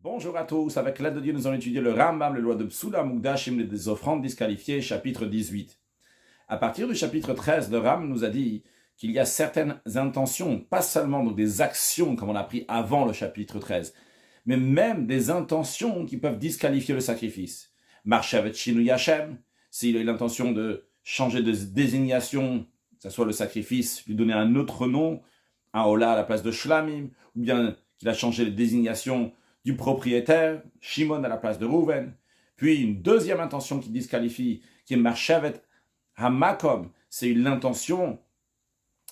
Bonjour à tous, avec l'aide de Dieu, nous allons étudier le Rambam, les lois de Psula, Mukdashim, les offrandes disqualifiées, chapitre 18. À partir du chapitre 13, le Rambam nous a dit qu'il y a certaines intentions, pas seulement donc des actions comme on a appris avant le chapitre 13, mais même des intentions qui peuvent disqualifier le sacrifice. Marshavet Shinu Yashem, s'il a eu l'intention de changer de désignation, que ce soit le sacrifice, lui donner un autre nom, un Ola à la place de Shlamim, ou bien qu'il a changé de désignation du propriétaire, Shimon à la place de Rouven. Puis une deuxième intention qui disqualifie, qui est Marshavet Hamakom, c'est l'intention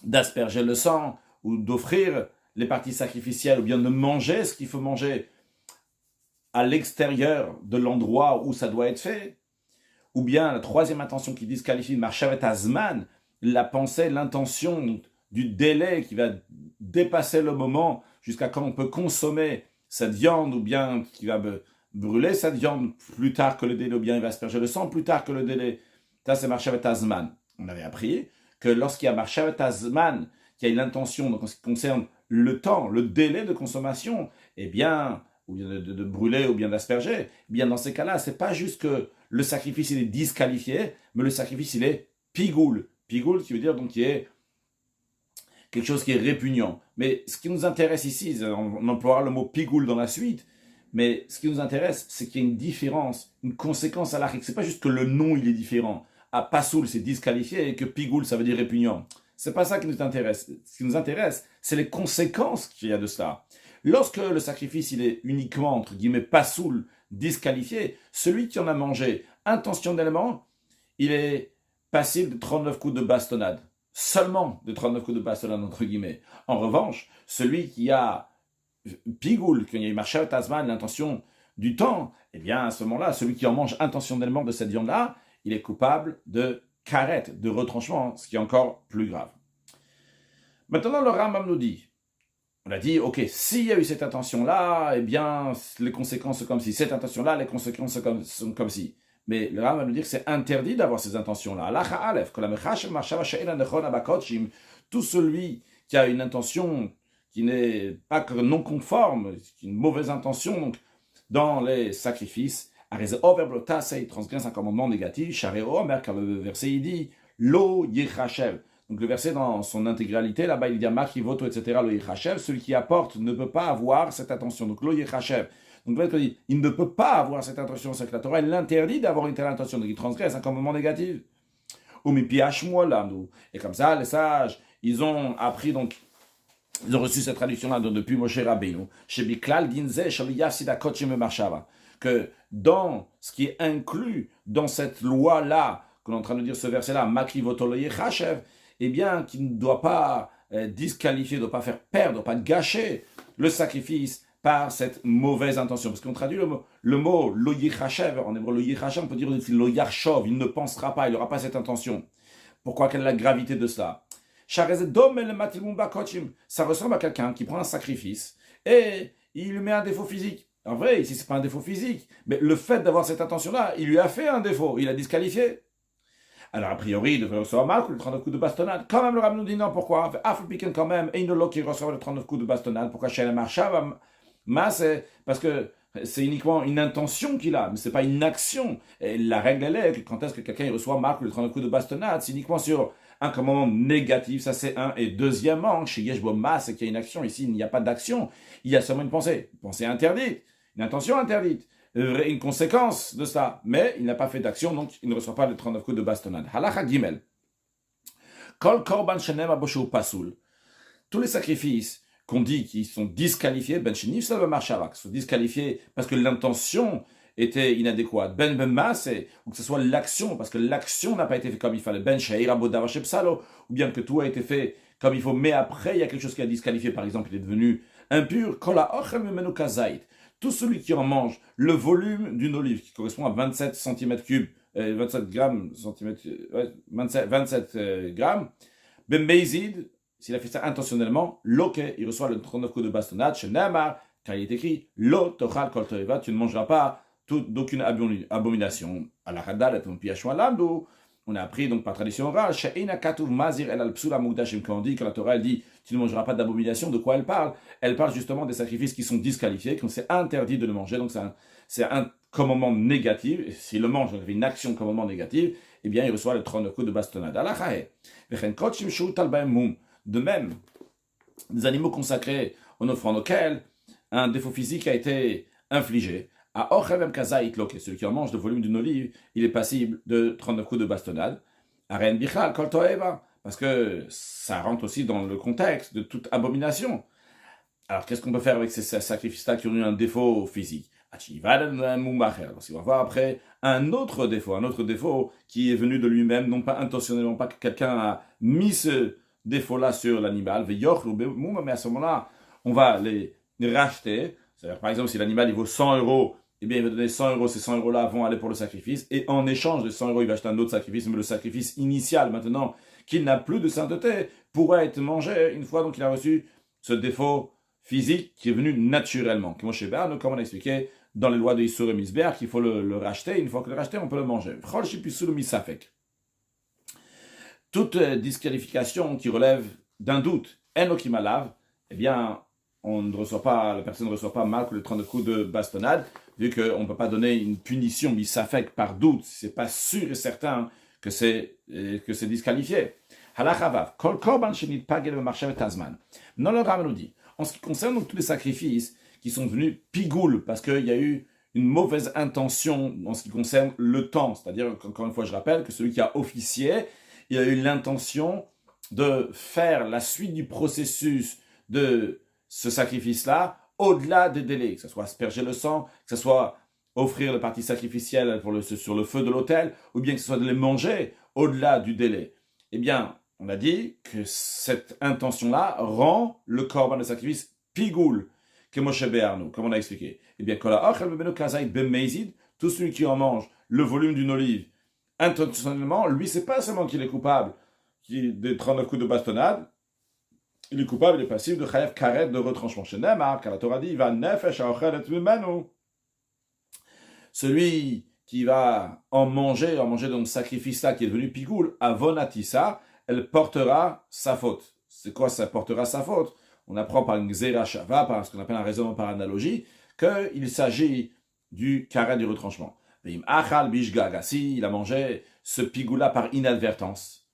d'asperger le sang ou d'offrir les parties sacrificielles ou bien de manger ce qu'il faut manger à l'extérieur de l'endroit où ça doit être fait. Ou bien la troisième intention qui disqualifie Marshavet Azman, la pensée, l'intention du délai qui va dépasser le moment jusqu'à quand on peut consommer cette viande, ou bien qui va brûler cette viande plus tard que le délai, ou bien il va asperger le sang plus tard que le délai. Ça, c'est Marshavet Azman. On avait appris que lorsqu'il y a Marshavet Azman, qu'il y a une intention donc en ce qui concerne le temps, le délai de consommation, eh bien, ou bien de brûler, ou bien d'asperger, eh bien dans ces cas-là, c'est pas juste que le sacrifice il est disqualifié, mais le sacrifice il est pigoul. Pigoul qui veut dire donc qui est quelque chose qui est répugnant. Mais ce qui nous intéresse ici, on emploiera le mot pigoul dans la suite, mais ce qui nous intéresse, c'est qu'il y a une différence, une conséquence à l'arrière. C'est pas juste que le nom il est différent. À pasoul, c'est disqualifié, et que pigoul, ça veut dire répugnant. C'est pas ça qui nous intéresse. Ce qui nous intéresse, c'est les conséquences qu'il y a de cela. Lorsque le sacrifice, il est uniquement, entre guillemets, pasoul, disqualifié, celui qui en a mangé intentionnellement, il est passible de 39 coups de bastonnade. Seulement de 39 coups de bastonnade, entre guillemets. En revanche, celui qui a pigoul, quand il y a eu Marshavet Azman, l'intention du temps, eh bien, à ce moment-là, celui qui en mange intentionnellement de cette viande-là, il est coupable de karet, de retranchement, ce qui est encore plus grave. Maintenant, le Rambam nous dit, on a dit, ok, s'il y a eu cette intention-là, eh bien, les conséquences sont comme si. Cette intention-là, les conséquences sont comme si. Mais le Rambam va nous dire que c'est interdit d'avoir ces intentions-là. Tout celui qui a une intention qui n'est pas que non conforme, une mauvaise intention, donc, dans les sacrifices, il transgresse un commandement négatif, car le verset il dit, Lo Yichashev. Donc le verset dans son intégralité, là-bas il dit Maki Voto, etc. Lo Yichashev, celui qui apporte ne peut pas avoir cette attention. Donc Lo Yichashev. Donc il ne peut pas avoir cette intention, c'est que la Torah elle l'interdit d'avoir une telle intention, donc il transgresse un commandement négatif. Et comme ça, les sages, ils ont appris donc. Ils ont reçu cette traduction-là depuis Moshe Rabbeinu. Que dans ce qui est inclus dans cette loi-là, qu'on est en train de dire ce verset-là, eh bien, qui ne doit pas disqualifier, ne doit pas faire perdre, ne doit pas gâcher le sacrifice par cette mauvaise intention. Parce qu'on traduit le mot lo yichashev, en hébreu lo yichashev, on peut dire lo yarshov, il ne pensera pas, il n'aura pas cette intention. Pourquoi? Quelle est la gravité de cela? Ça ressemble à quelqu'un qui prend un sacrifice et il lui met un défaut physique. En vrai, ici, ce n'est pas un défaut physique, mais le fait d'avoir cette intention-là, il lui a fait un défaut, il a disqualifié. Alors, a priori, il devrait recevoir mal le 39 coups de bastonnade. Quand même, le Rambam nous dit non, pourquoi? Afro-Piken, quand même, et une qui reçoit le 39 coups de bastonnade. Pourquoi chez la Marshava? Parce que c'est uniquement une intention qu'il a, mais ce n'est pas une action. Et la règle, elle est que quand est-ce que quelqu'un reçoit mal le 39 coups de bastonnade, c'est uniquement sur un commandement négatif, ça c'est un. Et deuxièmement, chez Yeshbo Mas, c'est qu'il y a une action. Ici, il n'y a pas d'action, il y a seulement une pensée interdite, une intention interdite, une conséquence de ça. Mais il n'a pas fait d'action, donc il ne reçoit pas les 39 coups de bastonnade. Halacha Gimel. Kol korban shenem aboshu pasoul. Tous les sacrifices qu'on dit qui sont disqualifiés, ben shenif ça va marcher avec, sont disqualifiés parce que l'intention était inadéquate. Ben masse, ou que ce soit l'action, parce que l'action n'a pas été faite comme il fallait. Ben shaira bodava shepsalo, ou bien que tout a été fait comme il faut, mais après il y a quelque chose qui a disqualifié, par exemple, il est devenu impur. Kola ochel memenu kazait. Tout celui qui en mange le volume d'une olive, qui correspond à 27 cm3, 27 grammes, 27 grammes, ben meizid, s'il a fait ça intentionnellement, loke, il reçoit le 39 coups de bastonnade, chez Namar, car il est écrit, lo tochal kol toeva, tu ne mangeras pas d'aucune abomination. À la hadal, et ton piachou alamdo, on a appris donc par tradition orale, quand on dit que la Torah elle dit tu ne mangeras pas d'abomination, de quoi elle parle? Elle parle justement des sacrifices qui sont disqualifiés, qu'on s'est interdit de le manger, donc c'est un commandement négatif. Et s'il le mange, donc il fait une action commandement négative, eh bien il reçoit le 39 coups de bastonnade. De même, des animaux consacrés en offrant auxquels un défaut physique a été infligé. À Ochelem Kazaït Loke, celui qui en mange le volume d'une olive, il est passible de 39 coups de bastonnade. À Ren Bichal Kol Toeva, parce que ça rentre aussi dans le contexte de toute abomination. Alors qu'est-ce qu'on peut faire avec ces sacrifices-là qui ont eu un défaut physique? Parce qu'il va voir après un autre défaut qui est venu de lui-même, non pas intentionnellement, pas que quelqu'un a mis ce défaut-là sur l'animal, mais à ce moment-là, on va les racheter. C'est-à-dire, par exemple, si l'animal il vaut 100 euros, eh bien, il va donner 100 euros, ces 100 euros-là vont aller pour le sacrifice, et en échange de 100 euros, il va acheter un autre sacrifice, mais le sacrifice initial, maintenant, qu'il n'a plus de sainteté, pourra être mangé une fois donc il a reçu ce défaut physique qui est venu naturellement. Comme on a expliqué dans les lois de Issur et Misber, qu'il faut le racheter, une fois que le racheté, on peut le manger. Toute disqualification qui relève d'un doute, enokimalav, eh bien, la personne ne reçoit pas mal que les 32 coups de bastonnade, vu qu'on ne peut pas donner une punition misafek par doute, c'est pas sûr et certain que c'est disqualifié. Halachavav, kol korban shenit pagel b'marchevet hazman. Non, le Ram nous dit, en ce qui concerne donc tous les sacrifices qui sont devenus pigoul, parce qu'il y a eu une mauvaise intention en ce qui concerne le temps, c'est-à-dire, encore une fois, je rappelle que celui qui a officié, il a eu l'intention de faire la suite du processus de ce sacrifice-là au-delà des délais, que ce soit asperger le sang, que ce soit offrir le partie sacrificielle sur le feu de l'autel, ou bien que ce soit de les manger au-delà du délai. Eh bien, on a dit que cette intention-là rend le korban de sacrifice pigoul, que Moshe Be'arnu, comme on a expliqué. Eh bien, tout celui qui en mange le volume d'une olive intentionnellement, lui, c'est pas seulement qu'il est coupable des 39 coups de bastonnade, il est coupable, il est passible de chayav karet, de retranchement. Chez Neymar, car la Torah dit, il va nefesh aochelet mimenu. Celui qui va en manger donc sacrifice-là qui est devenu pigoul, avonatissa, elle portera sa faute. C'est quoi ça portera sa faute? On apprend par une xera shava, par ce qu'on appelle un raisonnement par analogie, qu'il s'agit du karet du retranchement. Si il a mangé ce pigoul-là par inadvertance,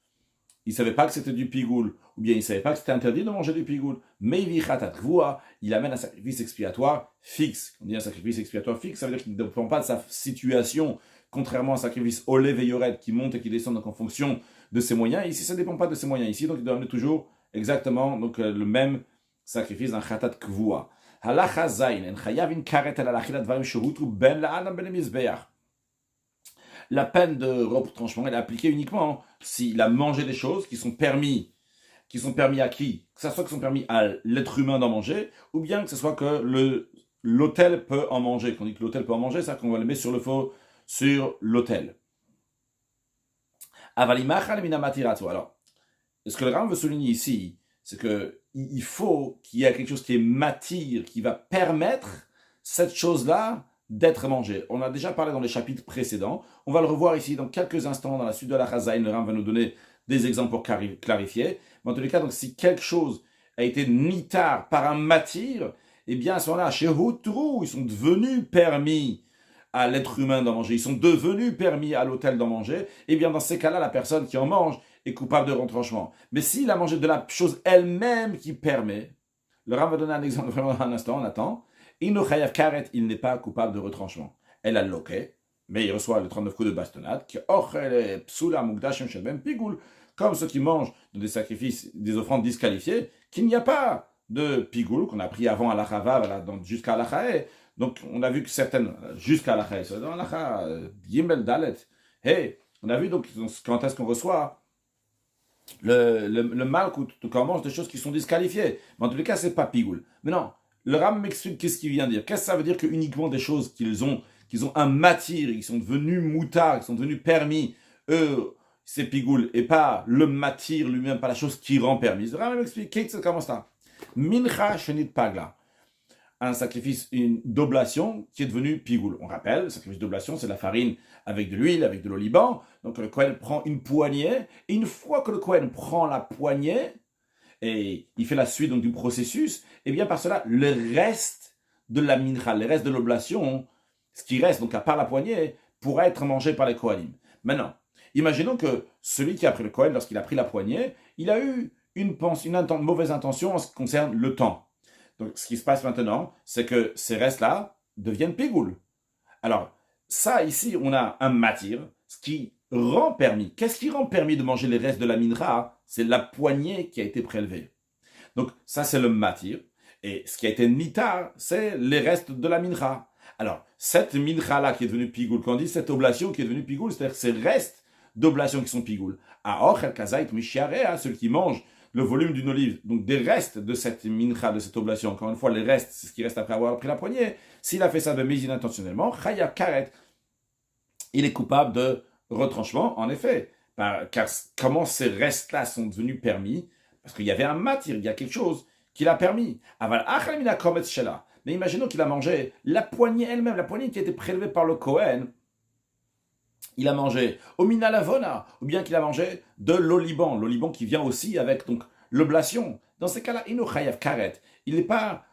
il ne savait pas que c'était du pigoul, ou bien il ne savait pas que c'était interdit de manger du pigoul, mais il amène un sacrifice expiatoire fixe. On dit un sacrifice expiatoire fixe, ça veut dire qu'il ne dépend pas de sa situation, contrairement à un sacrifice olev et yored qui monte et qui descend donc en fonction de ses moyens. Ici, ça ne dépend pas de ses moyens. Ici, donc il doit amener toujours exactement donc, le même sacrifice d'un chatat kvua. Halacha zayin, en chayavin karet al alachilat dvarim shehutru ben la'anam ben mizbeach. La peine de retranchement, elle est appliquée uniquement s'il a mangé des choses qui sont permis à qui? Que ce soit qui sont permis à l'être humain d'en manger, ou bien que ce soit que l'autel peut en manger. Quand on dit que l'autel peut en manger, c'est-à-dire qu'on va le mettre sur le feu, sur l'autel. Alors, ce que le Ram veut souligner ici, c'est qu'il faut qu'il y ait quelque chose qui est matière, qui va permettre cette chose-là d'être mangée. On a déjà parlé dans les chapitres précédents. On va le revoir ici dans quelques instants dans la suite de la Chazaïn. Le Ram va nous donner des exemples pour clarifier. Mais en tous les cas, donc, si quelque chose a été nitar par un matière, eh bien à ce moment-là, chez Houtrou, ils sont devenus permis à l'être humain d'en manger. Ils sont devenus permis à l'autel d'en manger. Eh bien dans ces cas-là, la personne qui en mange est coupable de retranchement. Mais s'il a mangé de la chose elle-même qui permet, le Ram va donner un exemple vraiment dans un instant, on attend. Inu chayav karet, il n'est pas coupable de retranchement. Elle a loqué, mais il reçoit les 39 coups de bastonnade, qui ochel psula mukdashim shelbem pigoul, comme ceux qui mangent des sacrifices, des offrandes disqualifiées, qu'il n'y a pas de pigoul, qu'on a pris avant à la chava, jusqu'à la chae. Donc on a vu que certaines, jusqu'à la chae, c'est dans la chae, yimel dalet. Hey, on a vu donc quand est-ce qu'on reçoit le mal quand on mange des choses qui sont disqualifiées. Mais en tous les cas, c'est pas pigoul. Mais non. Le Ram m'explique qu'est-ce qu'il vient dire. Qu'est-ce que ça veut dire que uniquement des choses qu'ils ont un matière, ils sont devenus moutards, ils sont devenus permis, eux, c'est pigoul, et pas le matière lui-même, pas la chose qui rend permise. Le Ram m'explique qu'est-ce que ça commence là. Mincha shenit pagla. Un sacrifice, une d'oblation qui est devenu pigoul. On rappelle, le sacrifice d'oblation, c'est la farine avec de l'huile, avec de l'oliban. Donc le Kohen prend une poignée, et une fois que le Kohen prend la poignée, et il fait la suite donc, du processus, et bien par cela, le reste de la mincha, le reste de l'oblation, ce qui reste, donc à part la poignée, pourra être mangé par les Kohanim. Maintenant, imaginons que celui qui a pris le Kohen, lorsqu'il a pris la poignée, il a eu une mauvaise intention en ce qui concerne le temps. Donc ce qui se passe maintenant, c'est que ces restes-là deviennent pégoul. Alors, ça ici, on a un matir, ce qui rend permis. Qu'est-ce qui rend permis de manger les restes de la mincha? C'est la poignée qui a été prélevée. Donc ça, c'est le matir. Et ce qui a été nitar, c'est les restes de la mincha. Alors, cette mincha-là qui est devenue pigoul, quand on dit cette oblation qui est devenue pigoul, c'est-à-dire ces restes d'oblation qui sont pigoul. À ochel kazait mishiarea, ceux qui mangent le volume d'une olive, donc des restes de cette mincha, de cette oblation, encore une fois, les restes, c'est ce qui reste après avoir pris la poignée, s'il a fait ça de mise intentionnellement, chayav karet, il est coupable de retranchement, en effet. Car comment ces restes-là sont devenus permis? Parce qu'il y avait un matir, il y a quelque chose qui l'a permis. Mais imaginons qu'il a mangé la poignée elle-même, la poignée qui a été prélevée par le Kohen, il a mangé au minalavona, ou bien qu'il a mangé de l'oliban qui vient aussi avec donc l'oblation. Dans ces cas-là, inu chayav karet, il n'est pas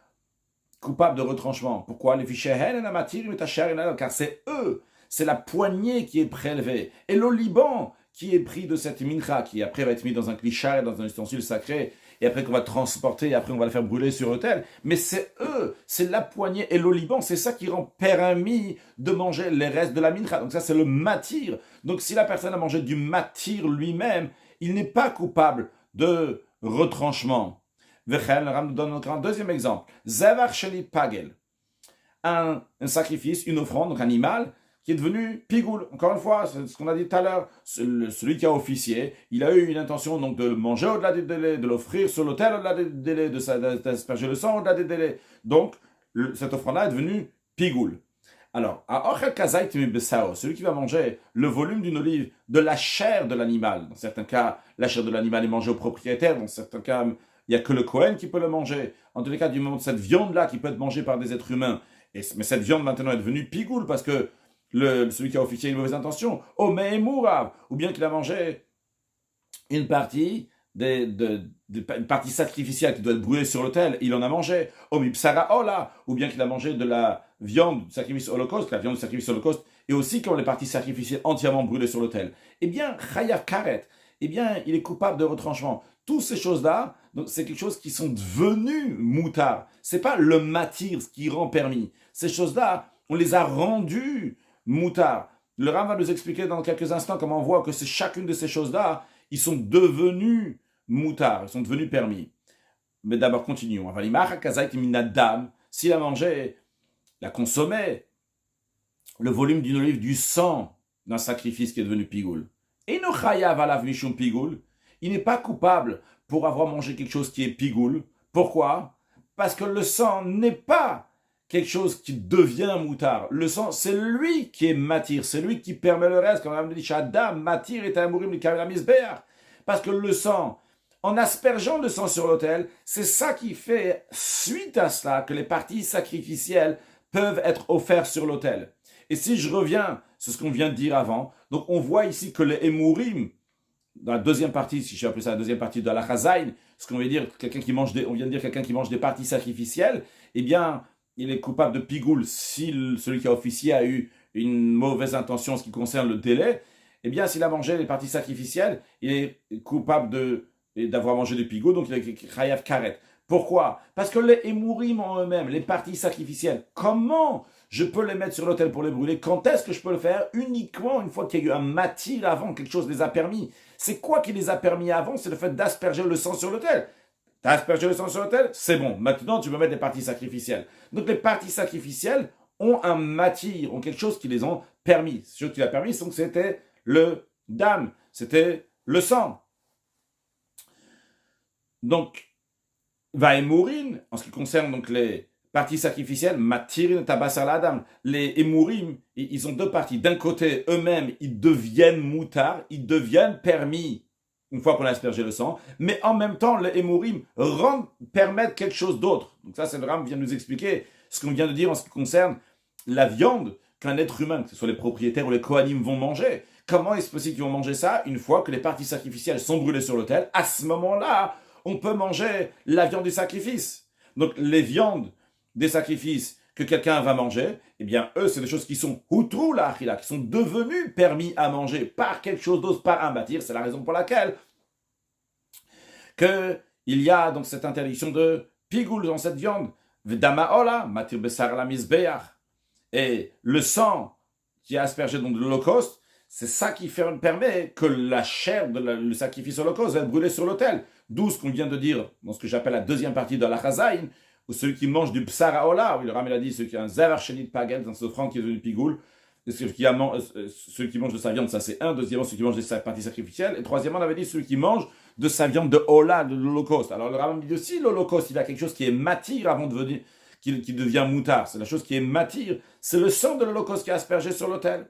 coupable de retranchement. Pourquoi? Car c'est eux, c'est la poignée qui est prélevée. Et l'oliban qui est pris de cette mincha, qui après va être mis dans un clichard, dans un ustensile sacré, et après qu'on va transporter, et après on va le faire brûler sur l'autel. Mais c'est eux, c'est la poignée et l'oliban, c'est ça qui rend permis de manger les restes de la mincha. Donc ça, c'est le matir. Donc si la personne a mangé du matir lui-même, il n'est pas coupable de retranchement. Vechel, le Ram nous donne encore un deuxième exemple. Zavar sheli pagel. Un sacrifice, une offrande, donc un animal, qui est devenu pigoul. Encore une fois, c'est ce qu'on a dit tout à l'heure. Celui qui a officié, il a eu une intention donc de le manger au-delà du délai, de l'offrir sur l'autel au-delà du délai, d'asperger le sang au-delà du délai. Donc, cette offrande-là est devenue pigoul. Alors, à ochel kazait mi besao, celui qui va manger le volume d'une olive de la chair de l'animal. Dans certains cas, la chair de l'animal est mangée au propriétaire. Dans certains cas, il n'y a que le Kohen qui peut le manger. En tous les cas, du moment de cette viande-là qui peut être mangée par des êtres humains. Mais cette viande maintenant est devenue pigoul parce que celui qui a officié une mauvaise intention, oh mais mourav, ou bien qu'il a mangé une partie une partie sacrificielle qui doit être brûlée sur l'autel, il en a mangé, oh mais psara ola, ou bien qu'il a mangé de la viande du sacrifice holocauste, la viande du sacrifice holocauste, et aussi quand les parties sacrificielles entièrement brûlées sur l'autel. Eh bien, chayav karet, eh bien, il est coupable de retranchement. Toutes ces choses-là, donc c'est quelque chose qui sont devenues moutard. C'est pas le matir qui rend permis. Ces choses-là, on les a rendues moutard. Le Ram va nous expliquer dans quelques instants comment on voit que c'est chacune de ces choses-là, ils sont devenus moutard, ils sont devenus permis. Mais d'abord, continuons. S'il a mangé, il a consommé le volume d'une olive, du sang d'un sacrifice qui est devenu pigoul. Et no chayav alav mishum pigoul, il n'est pas coupable pour avoir mangé quelque chose qui est pigoul. Pourquoi? Parce que le sang n'est pas quelque chose qui devient moutard. Le sang, c'est lui qui est matir, c'est lui qui permet le reste. Comme on a dit, Adam, matir et amourim li kameramizbeach. Parce que le sang, en aspergeant le sang sur l'autel, c'est ça qui fait, suite à cela, que les parties sacrificielles peuvent être offertes sur l'autel. Et si je reviens, c'est ce qu'on vient de dire avant, donc on voit ici que les émourim, dans la deuxième partie, si je vais appeler ça la deuxième partie de la chazaïn, ce qu'on veut dire, on vient de dire quelqu'un qui mange des parties sacrificielles, eh bien, il est coupable de pigoul si celui qui a officié a eu une mauvaise intention en ce qui concerne le délai. Eh bien, s'il a mangé les parties sacrificielles, il est coupable d'avoir mangé du pigoul, donc il est chayav karet. Pourquoi? Parce que les émourim en eux-mêmes, les parties sacrificielles, comment je peux les mettre sur l'autel pour les brûler? Quand est-ce que je peux le faire? Uniquement une fois qu'il y a eu un matir avant, quelque chose les a permis. C'est quoi qui les a permis avant? C'est le fait d'asperger le sang sur l'autel. T'as aspergé le sang sur l'autel? C'est bon. Maintenant, tu peux mettre des parties sacrificielles. Donc, les parties sacrificielles ont un matir, ont quelque chose qui les ont permis. Ce qui l'a permis, donc c'était le dam, c'était le sang. Donc, vaemourim, en ce qui concerne donc les parties sacrificielles, matirin tabasar la dame. Les émourim, ils ont deux parties. D'un côté, eux-mêmes, ils deviennent moutards, ils deviennent permis une fois qu'on a aspergé le sang, mais en même temps, les émourim permettent quelque chose d'autre. Donc ça, c'est le Ram vient de nous expliquer ce qu'on vient de dire en ce qui concerne la viande qu'un être humain, que ce soit les propriétaires ou les kohanim, vont manger. Comment est-ce possible qu'ils vont manger ça une fois que les parties sacrificielles sont brûlées sur l'autel? À ce moment-là, on peut manger la viande du sacrifice. Donc les viandes des sacrifices que quelqu'un va manger, eh bien eux, c'est des choses qui sont hutrou la achila, qui sont devenues permis à manger par quelque chose d'autre, par un bâtir. C'est la raison pour laquelle il y a donc cette interdiction de pigoul dans cette viande. V'damaola, matir besar la misbeach. Et le sang qui est aspergé dans de l'Holocauste, c'est ça qui permet que la chair le sacrifice holocauste va être brûlée sur l'autel. D'où ce qu'on vient de dire dans ce que j'appelle la deuxième partie de la Chazaïn, où celui qui mange du psaraola, où le Ramel a dit celui qui a un zevar shenit pagel, dans ce offrande qui est devenu pigoul, celui qui mange de sa viande, ça c'est un. Deuxièmement, celui qui mange de sa partie sacrificielle. Et troisièmement, on avait dit celui qui mange de sa viande de Ola, de l'Holocauste. Alors le Ramel dit aussi l'Holocauste, il a quelque chose qui est matir avant de venir, qui devient moutard. C'est la chose qui est matir. C'est le sang de l'Holocauste qui est aspergé sur l'autel.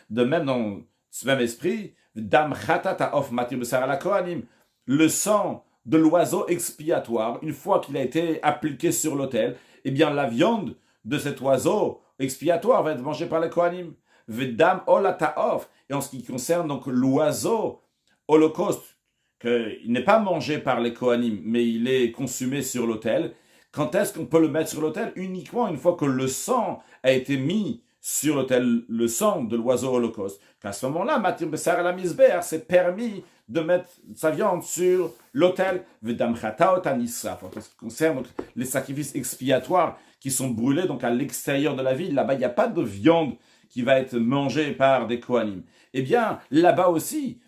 De même, dans ce même esprit, Dam Chatata of Matir Besar la Kohanim, le sang de l'oiseau expiatoire, une fois qu'il a été appliqué sur l'autel, eh bien la viande de cet oiseau expiatoire va être mangée par les Kohanim. Vedam Olataof. Et en ce qui concerne donc l'oiseau holocauste, qu'il n'est pas mangé par les Kohanim, mais il est consumé sur l'autel, quand est-ce qu'on peut le mettre sur l'autel? Uniquement une fois que le sang a été mis sur l'autel, le sang de l'oiseau holocauste. À ce moment-là, Matir Besar la Misbeach, c'est permis de mettre sa viande sur l'autel. Vedam Chataot Anisraf. En ce qui concerne donc, les sacrifices expiatoires qui sont brûlés donc à l'extérieur de la ville, là-bas, il n'y a pas de viande qui va être mangée par des Kohanim. Eh bien, là-bas aussi,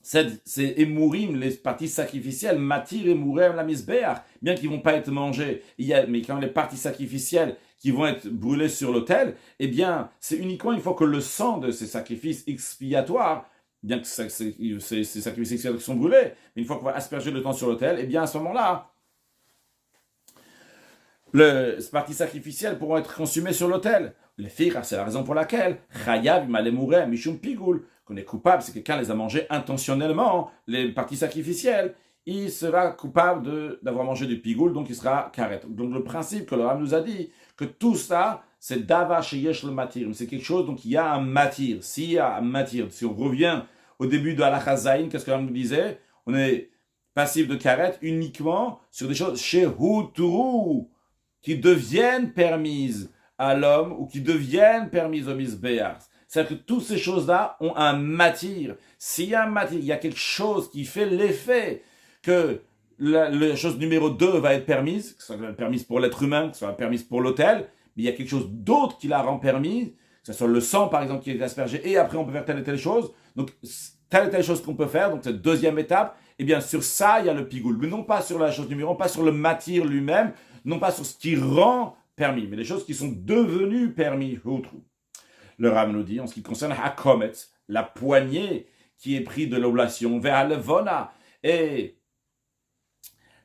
c'est Emourim, les parties sacrificielles, Matir Emourim la Misbeach, bien qu'ils ne vont pas être mangés, mais quand les parties sacrificielles qui vont être brûlées sur l'autel, eh bien, c'est uniquement une fois que le sang de ces sacrifices expiatoires, bien que ces sacrifices expiatoires qui sont brûlés, mais une fois qu'on va asperger le sang sur l'autel, eh bien, à ce moment-là, ces parties sacrificielles pourront être consumées sur l'autel. Les filles, c'est la raison pour laquelle, Chayav Malemurem Mishum Pigoul, qu'on est coupable, c'est que quelqu'un les a mangées intentionnellement, les parties sacrificielles, il sera coupable d'avoir mangé du pigoul, donc il sera karet. Donc le principe que le Ram nous a dit, que tout ça, c'est dava sheyesh le matir, c'est quelque chose, donc il y a un matir. S'il y a un matir, si on revient au début de Halakha Zayin, qu'est-ce que le Ram nous disait? On est passif de karet uniquement sur des choses shehuturu, qui deviennent permises à l'homme ou qui deviennent permises au misbéach. C'est-à-dire que toutes ces choses-là ont un matir. S'il y a un matir, il y a quelque chose qui fait l'effet que la chose numéro 2 va être permise, que ce soit permise pour l'être humain, que ce soit permise pour l'autel, mais il y a quelque chose d'autre qui la rend permise, que ce soit le sang par exemple qui est aspergé, et après on peut faire telle et telle chose. Donc telle et telle chose qu'on peut faire, donc cette deuxième étape, et bien sur ça il y a le pigoul, mais non pas sur la chose numéro 1, pas sur le matir lui-même, non pas sur ce qui rend permis, mais les choses qui sont devenues permis. Le Ram nous dit, en ce qui concerne Hakomet, la poignée qui est prise de l'oblation, vers Levona et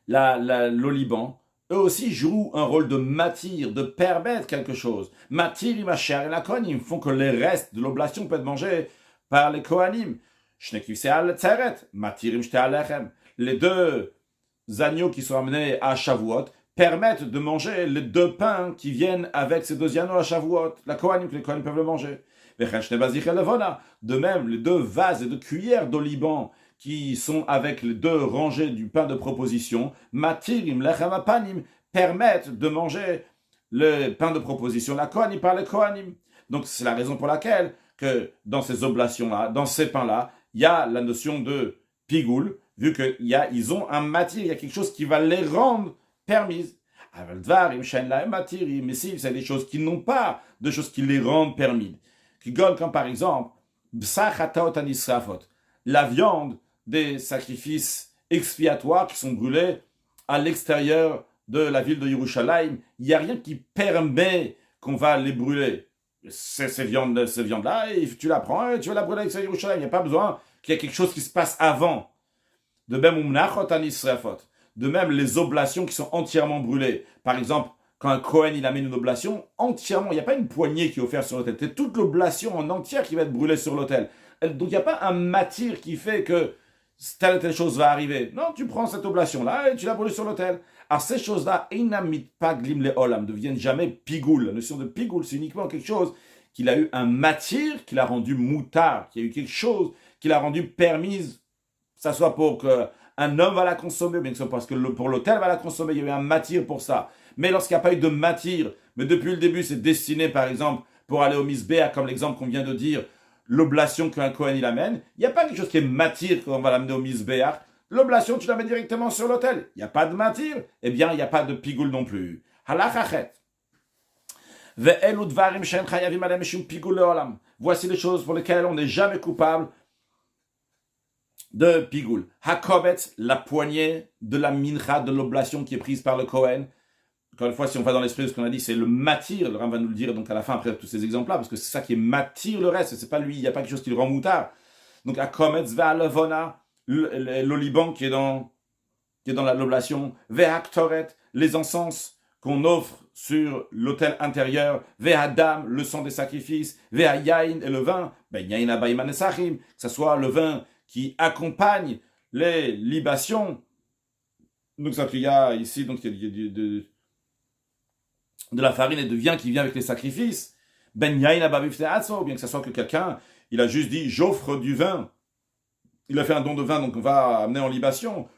l'oliban, eux aussi jouent un rôle de matir, de permettre quelque chose. Matir, imacher et la kohanim font que les restes de l'oblation peuvent être mangés par les kohanim. Les deux agneaux qui sont amenés à Shavuot permettent de manger les deux pains qui viennent avec ces deux agneaux à Shavuot. La kohanim, que les kohanim peuvent le manger. De même, les deux vases et deux cuillères d'oliban qui sont avec les deux rangées du pain de proposition, matirim lechem apanim, permettent de manger le pain de proposition, la kohanim par les kohanim. Donc c'est la raison pour laquelle que dans ces oblations-là, dans ces pains-là, il y a la notion de pigoul, vu qu'ils ont un matir, il y a quelque chose qui va les rendre permises. Mais si c'est des choses qui n'ont pas de choses qui les rendent permises, comme par exemple, la viande des sacrifices expiatoires qui sont brûlés à l'extérieur de la ville de Yerushalayim, il n'y a rien qui permet qu'on va les brûler. Ces viandes-là, et tu la prends et tu vas la brûler avec Yerushalayim. Il n'y a pas besoin qu'il y ait quelque chose qui se passe avant. De même, les oblations qui sont entièrement brûlées. Par exemple, quand un Kohen il amène une oblation, entièrement, il n'y a pas une poignée qui est offerte sur l'autel. C'est toute l'oblation en entière qui va être brûlée sur l'autel. Donc il n'y a pas un matir qui fait que telle ou telle chose va arriver. Non, tu prends cette oblation-là et tu la brûles sur l'autel. Alors ces choses-là, inamit pas glim le olam, ne deviennent jamais pigoul. La notion de pigoul, c'est uniquement quelque chose qu'il a eu un matir qui l'a rendu moutard, qu'il y a eu quelque chose qui l'a rendu permise, que ça soit pour qu'un homme va la consommer, bien que ce soit parce que pour l'autel va la consommer, il y a eu un matir pour ça. Mais lorsqu'il n'y a pas eu de matir, mais depuis le début c'est destiné par exemple pour aller au misbéa, comme l'exemple qu'on vient de dire, l'oblation qu'un Kohen il amène, il n'y a pas quelque chose qui est matir quand on va l'amener au misbéa. L'oblation, tu la mets directement sur l'autel. Il n'y a pas de matir, eh bien, il n'y a pas de pigoule non plus. Halachachet. Voici les choses pour lesquelles on n'est jamais coupable de pigoule. Hakovetz, la poignée de la mincha, de l'oblation qui est prise par le Kohen. Encore une fois, si on va dans l'esprit de ce qu'on a dit, c'est le matir. Le Ram va nous le dire donc à la fin, après tous ces exemples-là, parce que c'est ça qui est matir le reste. C'est pas lui, il n'y a pas quelque chose qui le rend moutard. Donc, Hakovetz va levona, l'oliban qui est dans l'oblation, Ve'aktoret, les encens qu'on offre sur l'autel intérieur, Ve'adam, le sang des sacrifices, Ve'ayain et le vin, Ben yain abayim anesachim, que ce soit le vin qui accompagne les libations. Donc ça il y a ici donc il y a de la farine et de viande qui vient avec les sacrifices. Ben yain abayim te'atso, bien que ce soit que quelqu'un, il a juste dit j'offre du vin. Il a fait un don de vin, donc on va amener en libation.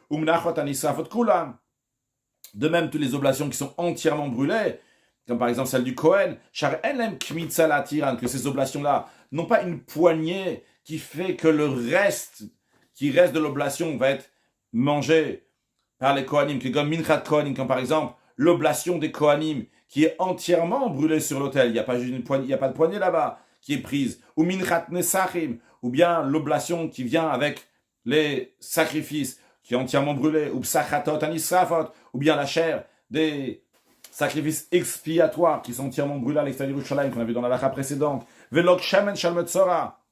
De même, toutes les oblations qui sont entièrement brûlées, comme par exemple celle du Kohen, que ces oblations-là n'ont pas une poignée qui fait que le reste qui reste de l'oblation va être mangé par les Kohanim, comme par exemple l'oblation des Kohanim qui est entièrement brûlée sur l'autel. Il n'y a pas juste une poignée, il n'y a pas de poignée là-bas qui est prise. Ou minchat nesachim, ou bien l'oblation qui vient avec les sacrifices qui est entièrement brûlé, ou psachatot anisrafot, ou bien la chair des sacrifices expiatoires qui sont entièrement brûlés à l'extérieur du Yerushalayim, qu'on a vu dans la lacha précédente. Velok shemen shel metzora.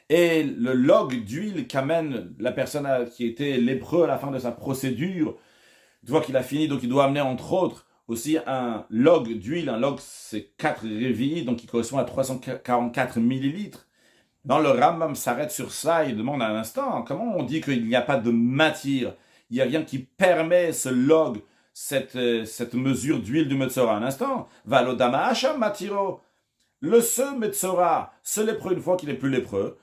Et le log d'huile qu'amène la personne qui était lépreux à la fin de sa procédure, une fois qu'il a fini, donc il doit amener entre autres aussi un log d'huile. Un log, c'est 4 révis, donc qui correspond à 344 millilitres. Dans le Rambam s'arrête sur ça, il demande un instant, comment on dit qu'il n'y a pas de matière? Il n'y a rien qui permet ce log, cette mesure d'huile du Metzora. Un instant, Valodama Hacham Matiro. Ce Metzora, ce lépreux, une fois qu'il n'est plus lépreux,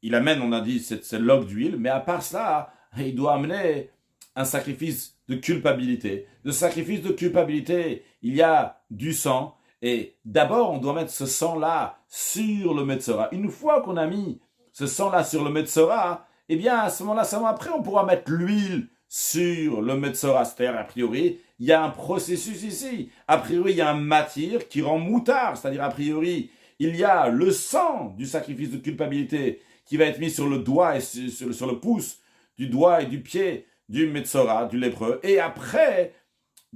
il amène, on a dit, ce log d'huile, mais à part ça, il doit amener un sacrifice de culpabilité. Le sacrifice de culpabilité, il y a du sang, et d'abord, on doit mettre ce sang-là sur le Metzora. Une fois qu'on a mis ce sang-là sur le Metzora, eh bien, à ce moment-là, seulement après, on pourra mettre l'huile sur le Metzora. C'est-à-dire, a priori, il y a un processus ici. A priori, il y a un matière qui rend moutard. C'est-à-dire, a priori, il y a le sang du sacrifice de culpabilité qui va être mis sur le doigt et sur le pouce du doigt et du pied du Metzora, du lépreux. Et après,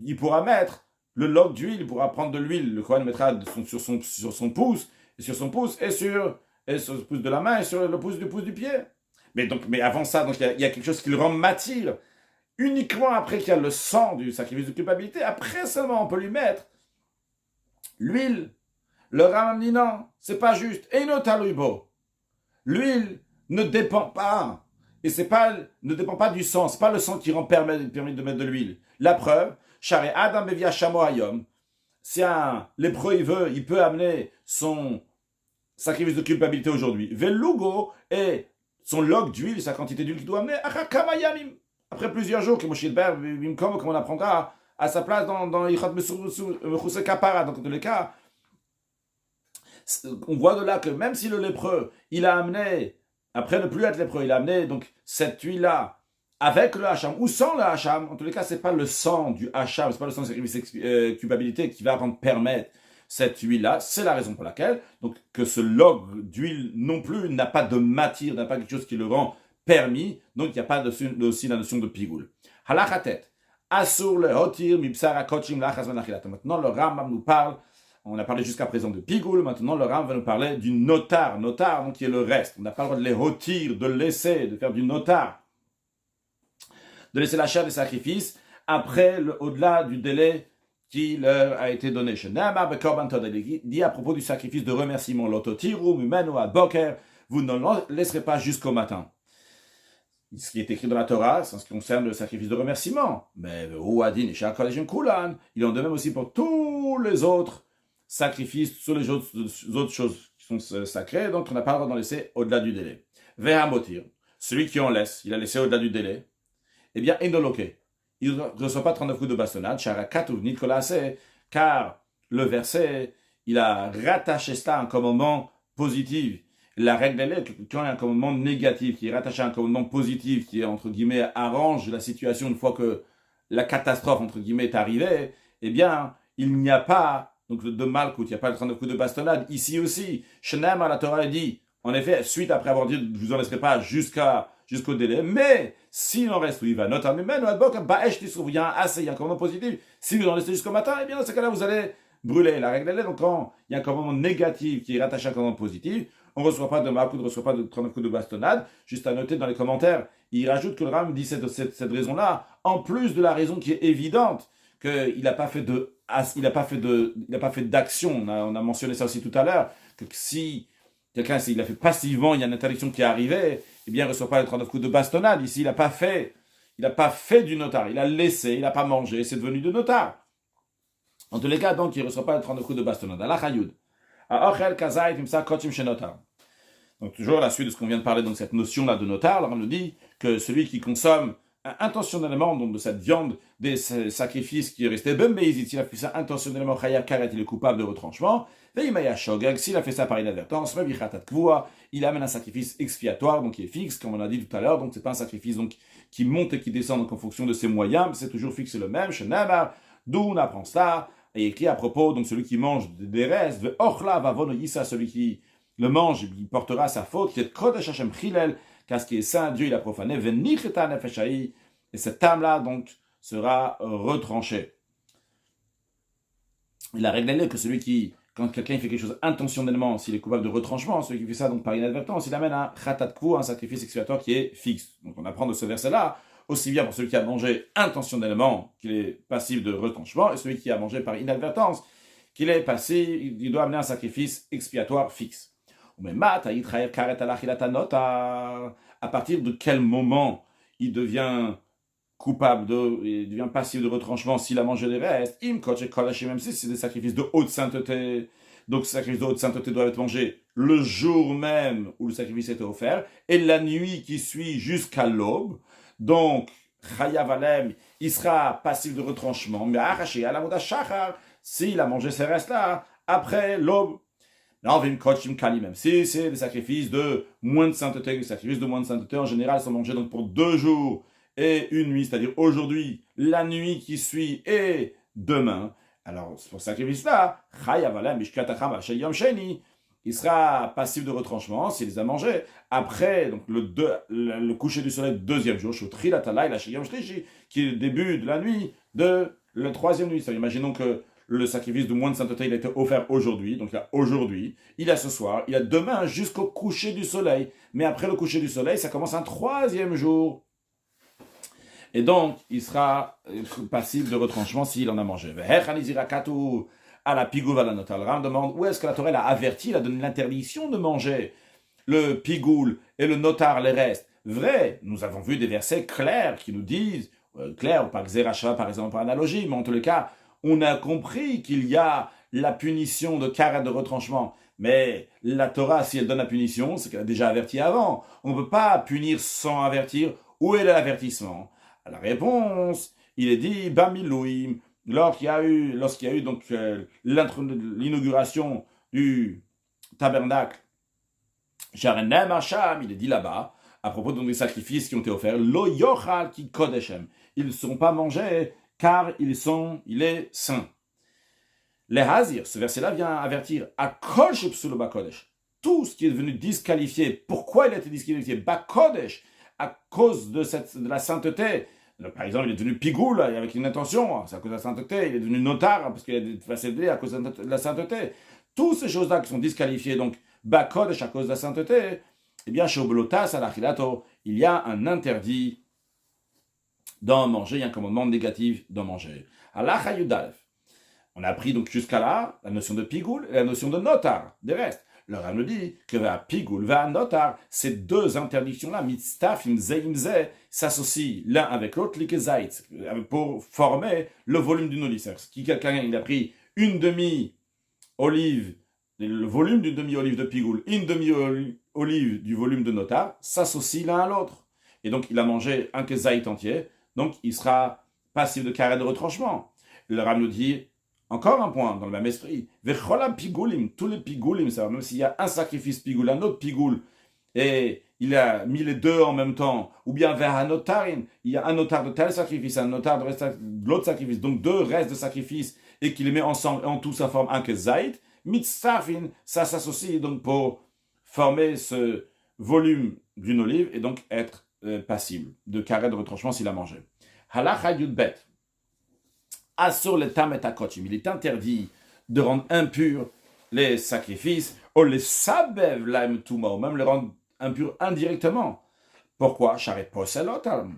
il pourra mettre le log d'huile, il pourra prendre de l'huile. Le Kohen mettra sur son pouce, et sur son pouce, et sur le pouce de la main, et sur le pouce du pied. Mais avant ça, donc il y a quelque chose qui le rend matière. Uniquement après qu'il y a le sang du sacrifice de culpabilité, après seulement on peut lui mettre l'huile. Le Rambam dit non, c'est pas juste. Et notalubo. L'huile ne dépend pas. Et ne dépend pas du sang. C'est pas le sang qui permet de mettre de l'huile. La preuve, Share Adam bevia shamo hayom. Si un lépreux il peut amener son sacrifice de culpabilité aujourd'hui. Velugo et son log d'huile, sa quantité d'huile qu'il doit amener. Après plusieurs jours, comme on apprendra à sa place dans Yichot Mechuse Kapara. Donc, dans tous les cas, on voit de là que même si le lépreux, il a amené, après ne plus être lépreux, il a amené donc cette huile-là avec le hacham ou sans le hacham, en tous les cas, c'est pas le sang du hacham, c'est pas le sang de sacrifice culpabilité qui va permettre cette huile-là. C'est la raison pour laquelle, donc, que ce log d'huile non plus n'a pas de matière, n'a pas quelque chose qui le rend permis, donc il n'y a pas aussi la notion de pigoule. Halachatet, asur le hotir mipsar akochim lachas venachilata. Maintenant, le Rambam nous parle. On a parlé jusqu'à présent de pigoule, maintenant le Ram va nous parler du notar, donc qui est le reste. On n'a pas le droit de les rôtir, de laisser, de faire du notar, de laisser la chair des sacrifices après, au-delà du délai qui leur a été donné. Il dit à propos du sacrifice de remerciement, l'ototiru, mumenu ad boker, vous ne le laisserez pas jusqu'au matin. Ce qui est écrit dans la Torah, c'est en ce qui concerne le sacrifice de remerciement. Mais il en est de même aussi pour tous les autres sacrifice sur les autres choses qui sont sacrées, donc on n'a pas le droit d'en laisser au-delà du délai. Vehamotir, celui qui en laisse, il a laissé au-delà du délai, eh bien, Indoloke, il ne reçoit pas 39 coups de bastonnade, car le verset, il a rattaché cela à un commandement positif. La règle, elle est que quand il y a un commandement négatif qui est rattaché à un commandement positif, qui, entre guillemets, arrange la situation une fois que la catastrophe, entre guillemets, est arrivée, eh bien, il n'y a pas donc de malcoute, il n'y a pas le 39 coups de bastonnade. Ici aussi, Shenem à la Torah dit, en effet, suite après avoir dit, je vous en laisserai pas jusqu'au délai, mais s'il en reste, il va notamment, il y a un commandement positif. Si vous en laissez jusqu'au matin, eh bien, dans ce cas-là, vous allez brûler. La règle, elle est donc quand il y a un commandement négatif qui est rattaché à un commandement positif, on ne reçoit pas de malcoute, on ne reçoit pas de 39 coups de bastonnade. Juste à noter dans les commentaires, il rajoute que le Ram dit cette raison-là, en plus de la raison qui est évidente, qu'il n'a pas fait d'action. On a mentionné ça aussi tout à l'heure, que si quelqu'un, s'il a fait passivement, il y a une interdiction qui est arrivée, eh bien, il ne reçoit pas les 39 coups de bastonnade. Ici, il n'a pas fait du notar, il a laissé, il n'a pas mangé, c'est devenu de notar. En tous les cas, donc, il ne reçoit pas les 39 coups de bastonnade. Allah Chayoud. Donc, toujours la suite de ce qu'on vient de parler, donc cette notion-là de notar, on nous dit que celui qui consomme intentionnellement donc, de cette viande des sacrifices qui est resté bembeizit, s'il a fait ça intentionnellement, chayav karet, il est coupable de retranchement. Veimaya shogeg, s'il a fait ça par inadvertance, il amène un sacrifice expiatoire, donc qui est fixe, comme on a dit tout à l'heure, donc c'est pas un sacrifice donc, qui monte et qui descend donc, en fonction de ses moyens, mais c'est toujours fixe et le même. Shenamar, d'où on apprend cela, et écrit à propos, donc celui qui mange des restes, ochla vavono yissa, celui qui le mange, il portera sa faute, qui est kodesh Hashem chilel, car ce qui est saint, Dieu il a profané, et cette âme-là donc sera retranchée. Et la règle est que celui qui, quand quelqu'un fait quelque chose intentionnellement, s'il est coupable de retranchement, celui qui fait ça donc par inadvertance, il amène un khatat kvu, un sacrifice expiatoire qui est fixe. Donc on apprend de ce verset-là, aussi bien pour celui qui a mangé intentionnellement, qu'il est passif de retranchement, et celui qui a mangé par inadvertance, qu'il est passif, il doit amener un sacrifice expiatoire fixe. Mais à partir de quel moment il devient il devient passif de retranchement s'il a mangé les restes, même si c'est des sacrifices de haute sainteté, donc ces sacrifices de haute sainteté doivent être mangés le jour même où le sacrifice était offert, et la nuit qui suit jusqu'à l'aube, donc Chayav Alem, il sera passif de retranchement, mais s'il a mangé ces restes-là, après l'aube, là, on va une coachim kali même. Si c'est des sacrifices de moins de sainteté, les sacrifices de moins de sainteté, en général, sont mangés donc pour 2 jours et une nuit, c'est-à-dire aujourd'hui, la nuit qui suit et demain. Alors, pour ce sacrifice-là, il sera passif de retranchement s'il les a mangés. Après, donc, le coucher du soleil, deuxième jour, qui est le début de la nuit de la troisième nuit. Imaginons que le sacrifice de moins de sainteté, il a été offert aujourd'hui, donc il y a aujourd'hui, il y a ce soir, il y a demain jusqu'au coucher du soleil. Mais après le coucher du soleil, ça commence un troisième jour. Et donc, il sera passif de retranchement s'il en a mangé. À la pigoule, à la notar. Le Ram demande où est-ce que la Torah a averti, il a donné l'interdiction de manger le pigoule et le notar, les restes. Vrai, nous avons vu des versets clairs qui nous disent, clairs, pas Xerashva par exemple, par analogie, mais en tous les cas, on a compris qu'il y a la punition de karet de retranchement. Mais la Torah, si elle donne la punition, c'est qu'elle a déjà averti avant. On ne peut pas punir sans avertir. Où est l'avertissement? La réponse, il est dit, Bamilouim, lorsqu'il y a eu donc l'inauguration du tabernacle, Sharenem Hacham, il est dit là-bas, à propos donc des sacrifices qui ont été offerts, Lo Yochal ki Kodeshem, ils ne sont pas mangés car il est saint. Les Hazir, ce verset-là vient avertir à Kol Shepsulo Bakodesh, tout ce qui est devenu disqualifié. Pourquoi il a été disqualifié? Bakodesh, à cause de la sainteté. Par exemple, il est devenu pigoule avec une intention, c'est à cause de la sainteté. Il est devenu notar parce qu'il est facilité à cause de la sainteté. Toutes ces choses-là qui sont disqualifiées, donc Bakodesh à cause de la sainteté, eh bien, chez Oblotas, à l'Achilato, il y a un interdit d'en manger, il y a un commandement négatif d'en manger. Allah Hayudalef. On a appris donc jusqu'à là la notion de pigoule et la notion de notar, des restes. Le Ram nous dit que va pigoule, va notar, ces deux interdictions-là, mitztaf, imze, s'associent l'un avec l'autre, likezait, pour former le volume d'une olive. Si quelqu'un il a pris une demi olive, le volume d'une demi-olive de pigoule, une demi-olive du volume de notar, s'associent l'un à l'autre. Et donc, il a mangé un kezaït entier, donc il sera passif de carré de retranchement. Le Ram nous dit, encore un point, dans le même esprit, Vechola pigoulim, tous les pigoulim, c'est-à-dire même s'il y a un sacrifice pigoule, un autre pigoule, et il a mis les deux en même temps, ou bien vers un notarin, il y a un notar de tel sacrifice, un notar de l'autre sacrifice, donc deux restes de sacrifice, et qu'il les met ensemble, en tout ça forme un kezaït, mitzafin, ça s'associe donc pour former ce volume d'une olive, et donc être passible de carré de retranchement s'il a mangé. Halacha yudbet. Assur le tam et akochim. Il est interdit de rendre impurs les sacrifices, ou les sabev laim tuma, ou même les rendre impurs indirectement. Pourquoi?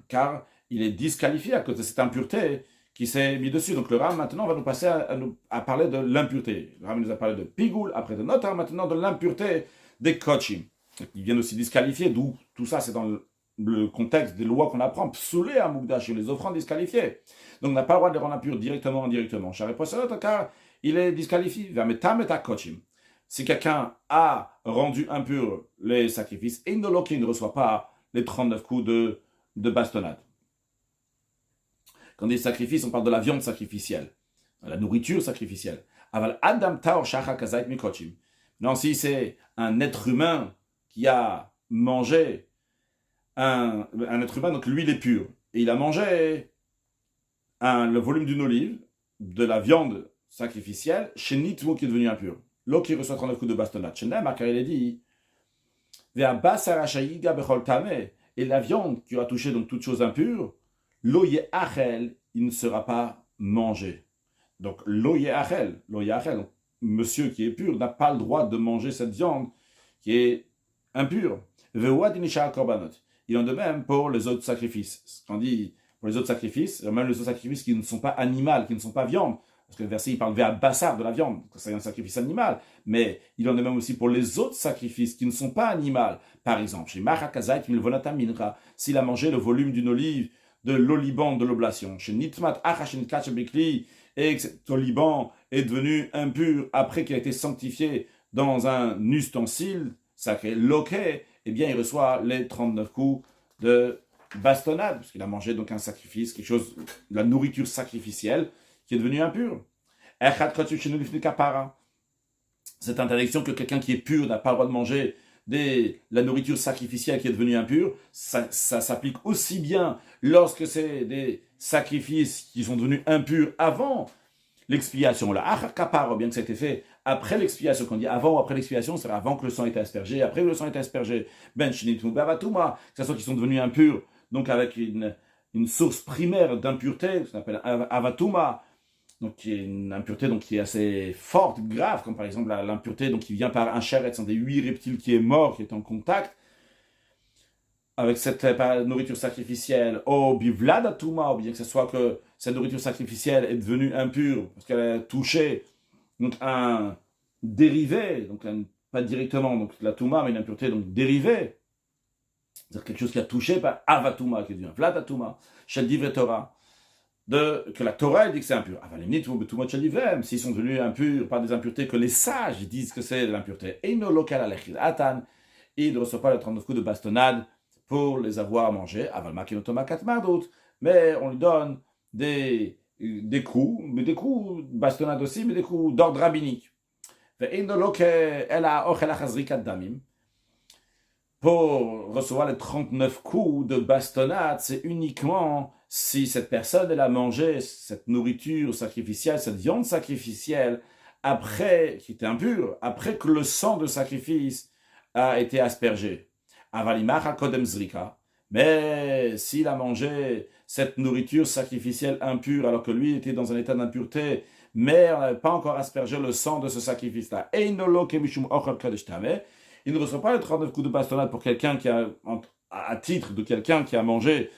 Car il est disqualifié à cause de cette impureté qui s'est mise dessus. Donc le Ram maintenant va nous passer à parler de l'impureté. Le Ram nous a parlé de pigoul, après de notar, maintenant de l'impureté des kochim. Ils viennent aussi disqualifier, d'où tout ça c'est dans le contexte des lois qu'on apprend, psoulé à Mukdash, les offrandes disqualifiées. Donc on n'a pas le droit de les rendre impurs directement ou indirectement. Car il est disqualifié. Si quelqu'un a rendu impur les sacrifices, et il ne reçoit pas les 39 coups de bastonnade. Quand on dit sacrifice, on parle de la viande sacrificielle, la nourriture sacrificielle. Aval Adam Taor Shachar Kazait Mikochim. Non, si c'est un être humain qui a mangé un être humain, donc lui il est pur, et il a mangé le volume d'une olive, de la viande sacrificielle, chez Nitmo qui est devenu impur. L'autre qui reçoit 39 coups de bastonnade. Chez Neymar, car il est dit, et la viande qui aura touché donc toute chose impure, l'oye achel, il ne sera pas mangé. Donc l'oye achel, donc monsieur qui est pur n'a pas le droit de manger cette viande qui est impure. Il en est de même pour les autres sacrifices. Ce qu'on dit pour les autres sacrifices, même les autres sacrifices qui ne sont pas animaux, qui ne sont pas viande, parce que le verset il parle vers bassar de la viande, c'est un sacrifice animal, mais il en est même aussi pour les autres sacrifices qui ne sont pas animaux. Par exemple, chez Machakazait Milvonata Minra, s'il a mangé le volume d'une olive de l'oliban de l'oblation, chez Nitmat Achashin Kachabikli, et que cet oliban est devenu impur après qu'il a été sanctifié dans un ustensile sacré, loquet, eh bien il reçoit les 39 coups de bastonnade, parce qu'il a mangé donc un sacrifice, quelque chose, de la nourriture sacrificielle, qui est devenue impure. Cette interdiction que quelqu'un qui est pur n'a pas le droit de manger la nourriture sacrificielle qui est devenue impure, ça s'applique aussi bien lorsque c'est des sacrifices qui sont devenus impurs avant l'expiation. La achar bien que ça a été fait après l'expiation, qu'on dit avant ou après l'expiation, c'est avant que le sang ait été aspergé, après que le sang ait été aspergé, ben shinitmu bavatuma, que ce soit qu'ils sont devenus impurs, donc avec une source primaire d'impureté, ce qu'on appelle avatuma, donc qui est une impureté donc, qui est assez forte, grave, comme par exemple l'impureté donc, qui vient par un chéretz, un des 8 reptiles qui est mort, qui est en contact avec cette nourriture sacrificielle, ou bivladatuma, ou bien que ce soit que cette nourriture sacrificielle est devenue impure, parce qu'elle a touché donc, un dérivé, donc pas directement donc, la touma, mais une impureté donc dérivée, c'est-à-dire quelque chose qui a touché par avatuma, qui est devenu vladatuma, shel divrei Torah, que la Torah dit que c'est impur. S'ils sont devenus impurs par des impuretés que les sages disent que c'est de l'impureté. Et ils ne reçoivent pas les 39 coups de bastonnade pour les avoir mangés. Mais on lui donne des coups, mais des coups de bastonnade aussi, mais des coups d'ordre rabbinique. Pour recevoir les 39 coups de bastonnade, c'est uniquement si cette personne elle a mangé cette nourriture sacrificielle, cette viande sacrificielle, après, qui était impure, après que le sang de sacrifice a été aspergé. Mais s'il a mangé cette nourriture sacrificielle impure, alors que lui était dans un état d'impureté, mais on n'avait pas encore aspergé le sang de ce sacrifice-là, il ne reçoit pas les 39 coups de bastonnade pour quelqu'un qui a, à titre de quelqu'un qui a mangé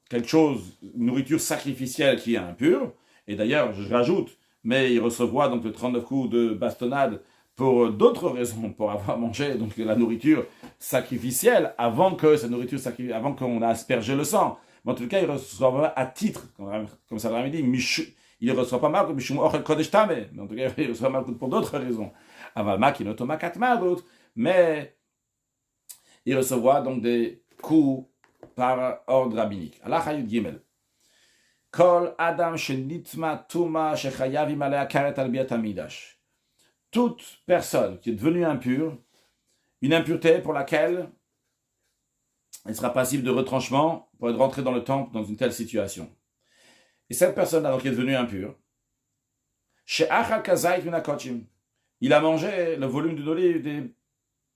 quelque chose, une nourriture sacrificielle qui est impure, et d'ailleurs, je rajoute, mais il recevra donc les 39 coups de bastonnade pour d'autres raisons, pour avoir mangé donc la nourriture sacrificielle avant que cette nourriture avant qu'on a aspergé le sang. Mais en tout cas, il recevra à titre, comme ça l'a dit, Il ne reçoit pas Malchut, Mishum Ochel Kodesh Tameh. Mais en tout cas, il reçoit Malchut pour d'autres raisons. Aval Makinoto Makat Malchut. Mais il recevra donc des coups par ordre rabbinique. Allah Hayud Gimel. Kol Adam Shenitma Tuma Shechayav Imalea Karet Al Biat Hamidash. Toute personne qui est devenue impure, une impureté pour laquelle elle sera passible de retranchement pour être rentrée dans le temple dans une telle situation. Et cette personne alors qui est devenue impure, il a mangé le volume d'olive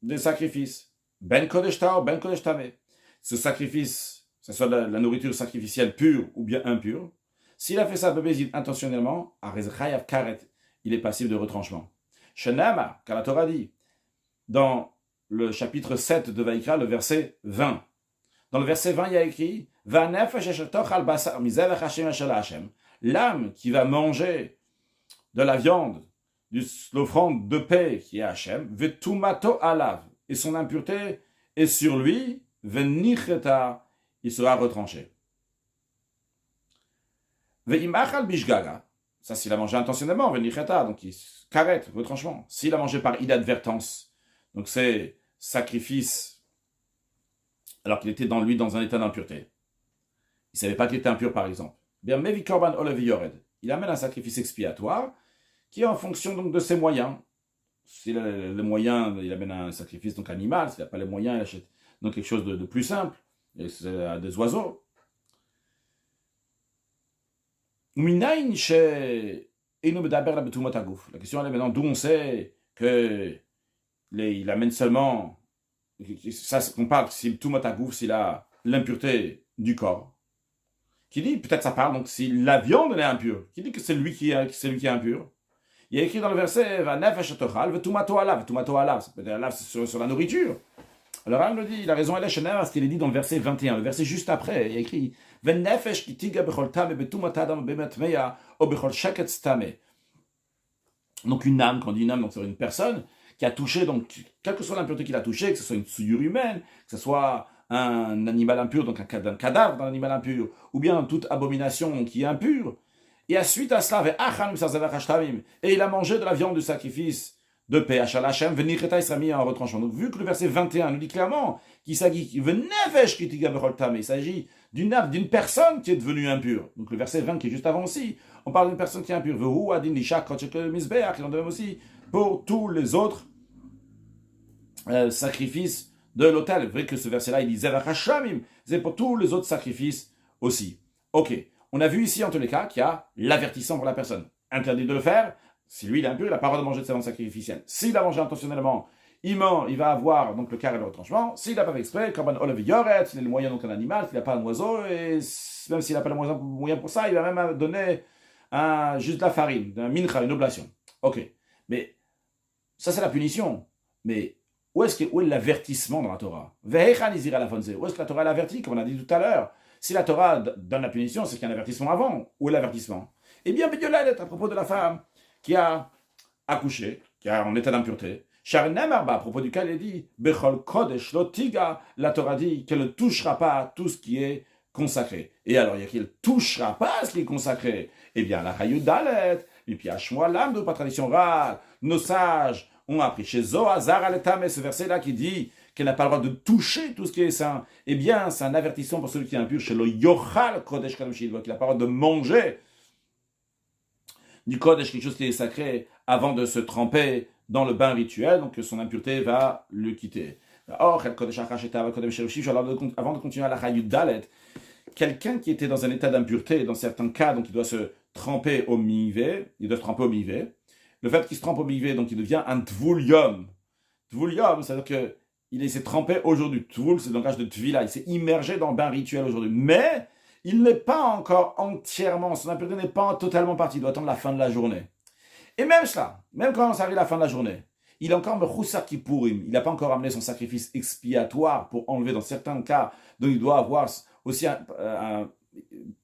des sacrifices. Ben Kodesh Tao, Ben Kodesh Tameh. Ce sacrifice, que ce soit la nourriture sacrificielle pure ou bien impure, s'il a fait ça intentionnellement, il est passible de retranchement. Shenama, car la Torah dit, dans le chapitre 7 de Vaïkra, le verset 20. Dans le verset 20, il y a écrit l'âme qui va manger de la viande, de l'offrande de paix qui est Hachem, vetumato alav, et son impureté est sur lui, venicheta, il sera retranché. Veimachal bishgaga, ça s'il a mangé intentionnellement, venicheta, donc il carrette, retranchement. S'il a mangé par inadvertance, donc c'est sacrifice, alors qu'il était dans un état d'impureté. Il ne savait pas qu'il était impur, par exemple. Bien, Mevi Korban Olevi Yored, il amène un sacrifice expiatoire qui est en fonction donc de ses moyens. S'il a les moyens, il amène un sacrifice donc animal. S'il n'a pas les moyens, il achète donc quelque chose de plus simple, et c'est des oiseaux. La question est maintenant d'où on sait qu'il amène seulement, ça on parle, si tout matagouf, s'il a l'impureté du corps. Qui dit, peut-être ça parle, donc si la viande elle est impure, qui dit que c'est lui qui est impur. Il y a écrit dans le verset, va nefesh tochal, vetumato alav, c'est sur la nourriture. Alors Ram le dit, il a raison, elle est ce qu'il est dit dans le verset 21, le verset juste après, il y a écrit, nefesh kitiga bechol tame betumatadam bemetmeya o bechol sheket stame. Donc une âme, quand on dit une âme, donc c'est une personne qui a touché, donc quelle que soit l'impureté qu'il a touché, que ce soit une souillure humaine, que ce soit un animal impur, donc un cadavre d'un animal impur, ou bien toute abomination qui est impure, et suite à cela, et il a mangé de la viande du sacrifice de paix, Hachem, il sera mis en retranchement. Donc vu que le verset 21 nous dit clairement qu'il s'agit d'une âme, d'une personne qui est devenue impure. Donc le verset 20 qui est juste avant aussi, on parle d'une personne qui est impure. Il en donne même aussi pour tous les autres sacrifices de l'autel. Vrai que ce verset-là, il dit c'est pour tous les autres sacrifices aussi. Ok, on a vu ici en tous les cas qu'il y a l'avertissement pour la personne. Interdit de le faire. Si lui il est impur, il n'a pas le droit de manger de sa viande sacrificielle. S'il a mangé intentionnellement, il va avoir donc le quart et le retranchement. S'il n'a pas fait exprès, comme un olev yoret, s'il a le moyen donc un animal, s'il n'a pas un oiseau, et même s'il n'a pas le moyen pour ça, il va même donner juste de la farine, un mincha, une oblation. Ok, mais ça c'est la punition. Mais où est l'avertissement dans la Torah? Où est-ce que la Torah l'avertit, comme on a dit tout à l'heure? Si la Torah donne la punition, c'est qu'il y a un avertissement avant. Où est l'avertissement? Eh bien, Bédiolet, à propos de la femme qui a accouché, qui est en état d'impureté, à propos duquel il dit, Bechol Kodesh Lotiga, la Torah dit qu'elle ne touchera pas à tout ce qui est consacré. Et alors, il y a qu'il ne touchera pas à ce qui est consacré. Eh bien, la Hayud Dalet, et puis à Shmuel, pas tradition orale, nos sages ont appris chez Zohazar Aletam, ce verset-là qui dit qu'elle n'a pas le droit de toucher tout ce qui est saint. Eh bien, c'est un avertissement pour celui qui est impur, chez le Yochal Kodesh Kadoshid, qu'il n'a pas le droit de manger du Kodesh, quelque chose qui est sacré, avant de se tremper dans le bain rituel, donc son impureté va le quitter. Avant de continuer à la Hayud Dalet, quelqu'un qui était dans un état d'impureté, dans certains cas, donc il doit se tremper au mivé, le fait qu'il se trempe au mivé, donc il devient un tvul yom. Tvul yom, c'est-à-dire qu'il s'est trempé aujourd'hui. Tvul, c'est le langage de tvila, il s'est immergé dans le bain rituel aujourd'hui. Mais il n'est pas encore entièrement, son impureté n'est pas totalement partie, il doit attendre la fin de la journée. Et même cela, même quand ça arrive à la fin de la journée, il est encore mechoussa kippourim, il n'a pas encore amené son sacrifice expiatoire pour enlever dans certains cas, donc il doit avoir aussi je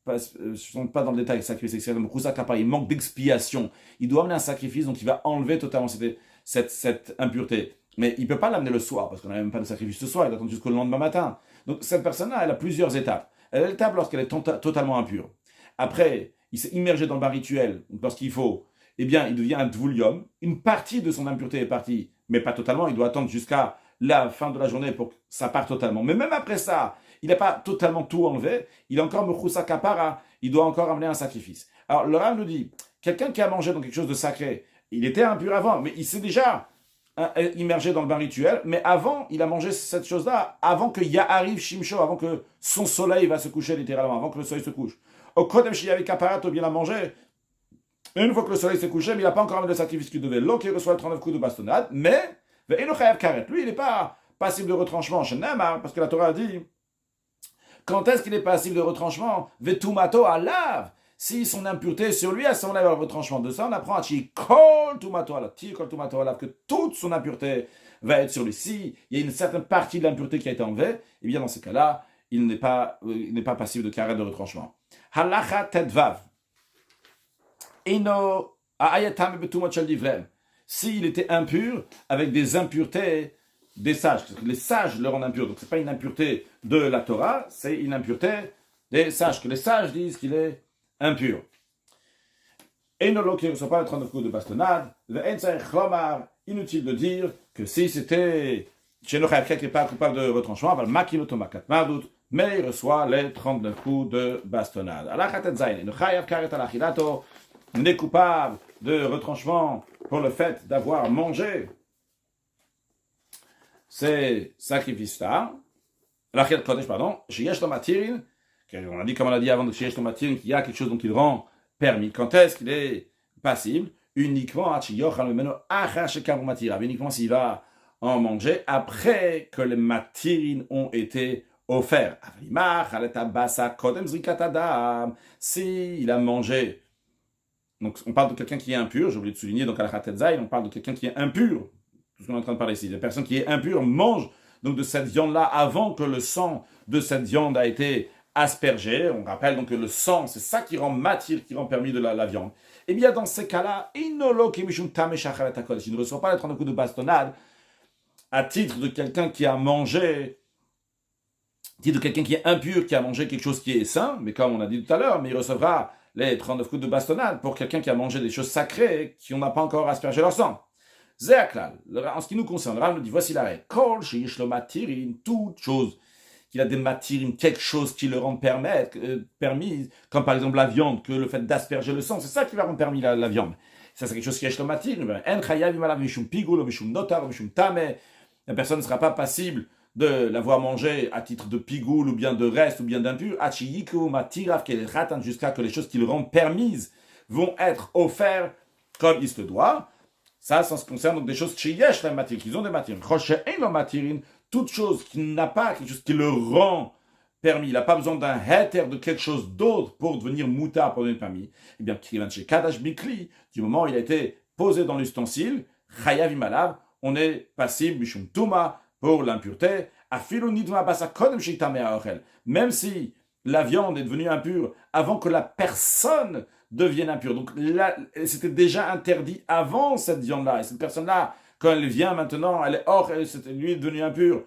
ne rentre pas dans le détail, sacrifice expiatoire, mechoussa kappa, il manque d'expiation, il doit amener un sacrifice, donc il va enlever totalement cette impureté. Mais il ne peut pas l'amener le soir, parce qu'on n'a même pas de sacrifice ce soir, il doit attendre jusqu'au lendemain matin. Donc cette personne-là, elle a plusieurs étapes. Elle a l'étape lorsqu'elle est totalement impure. Après, il s'est immergé dans le bain rituel, donc lorsqu'il faut, eh bien, il devient un dvoulium. Une partie de son impureté est partie, mais pas totalement. Il doit attendre jusqu'à la fin de la journée pour que ça parte totalement. Mais même après ça, il n'a pas totalement tout enlevé. Il a encore mechousa kapara. Il doit encore amener un sacrifice. Alors, le Rav nous dit, quelqu'un qui a mangé dans quelque chose de sacré, il était impur avant, mais il s'est déjà immergé dans le bain rituel, mais avant, il a mangé cette chose-là, avant que arrive Shimsho, avant que son soleil va se coucher littéralement, avant que le soleil se couche. Au Kodem Shiyavi Kaparat, bien a mangé, une fois que le soleil s'est couché, mais il n'a pas encore amené le sacrifice qu'il devait. L'autre, il reçoit le 39 coups de bastonnade, mais lui, il n'est pas passible de retranchement chez Namar, parce que la Torah a dit, quand est-ce qu'il est passible de retranchement? Vetumato alav. Si son impureté sur lui, elle s'enlève le retranchement de ça, on apprend à Kol Tumato alav, que toute son impureté va être sur lui. Si il y a une certaine partie de l'impureté qui a été enlevée, eh bien dans ce cas-là, il n'est pas passible de carré de retranchement. Halacha tedvav. Eno ayatam betumot shel divrem. S'il était impur avec des impuretés des sages, parce que les sages le rendent impur, donc c'est pas une impureté de la Torah, c'est une impureté des sages, que les sages disent qu'il est impur. Et ne qui ne reçoit pas le 39 coups de bastonnade, inutile de dire que si c'était chez Nochayev qui n'est pas coupable de retranchement, mais il reçoit les 39 coups de bastonnade. N'est coupable de retranchement pour le fait d'avoir mangé ces sacrifices-là, l'Achilat Kodesh, pardon, chez Yesh Matirin, on a dit, comme on a dit avant de chez Yesh Matirin, qu'il y a quelque chose dont il rend permis. Quand est-ce qu'il est passible? Uniquement uniquement s'il va en manger après que les Matirin ont été offerts. S'il a mangé, donc on parle de quelqu'un qui est impur, j'ai oublié de souligner, donc à la Khatetzaï, on parle de quelqu'un qui est impur. Tout ce qu'on est en train de parler ici. La personne qui est impure mange donc de cette viande-là avant que le sang de cette viande a été aspergé. On rappelle donc que le sang, c'est ça qui rend matière, qui rend permis de la viande. Eh bien, dans ces cas-là, il ne reçoit pas les 30 coups de bastonnade à titre de quelqu'un qui a mangé, à titre de quelqu'un qui est impur, qui a mangé quelque chose qui est sain, mais comme on a dit tout à l'heure, mais il recevra les 39 coups de bastonnade pour quelqu'un qui a mangé des choses sacrées qui n'a pas encore aspergé leur sang. Zéaklal, en ce qui nous concerne, le Rav nous dit, voici la règle. Kol sheish lo matirin, toute chose qu'il a des matirim, quelque chose qui le rend permis, comme par exemple la viande, que le fait d'asperger le sang, c'est ça qui va rendre permis la viande. Ça, c'est quelque chose qui est lo matirim. En chayav imalav mishum pigul, mishum notar, mishum tame. La personne ne sera pas passible de l'avoir mangé à titre de pigoul, ou bien de reste, ou bien d'impur, achiyiku matirav kelechatan, jusqu'à que les choses qui le rendent permises vont être offertes comme il se doit. Ça se concerne donc des choses cheyesh la matirin, qu'ils ont des matirin. Choshe ein lo matirin, toute chose qui n'a pas quelque chose qui le rend permis, il n'a pas besoin d'un heter, de quelque chose d'autre pour devenir moutar, pour devenir permis. Eh bien, chez kadash bikli, du moment où il a été posé dans l'ustensile, chayav imalav, on est passible, mishum tuma, pour l'impureté, afilu nidma basa kodem sheitame aochel. Même si la viande est devenue impure avant que la personne devienne impure. Donc là, c'était déjà interdit avant cette viande-là. Et cette personne-là, quand elle vient maintenant, elle est hors, lui est devenu impur.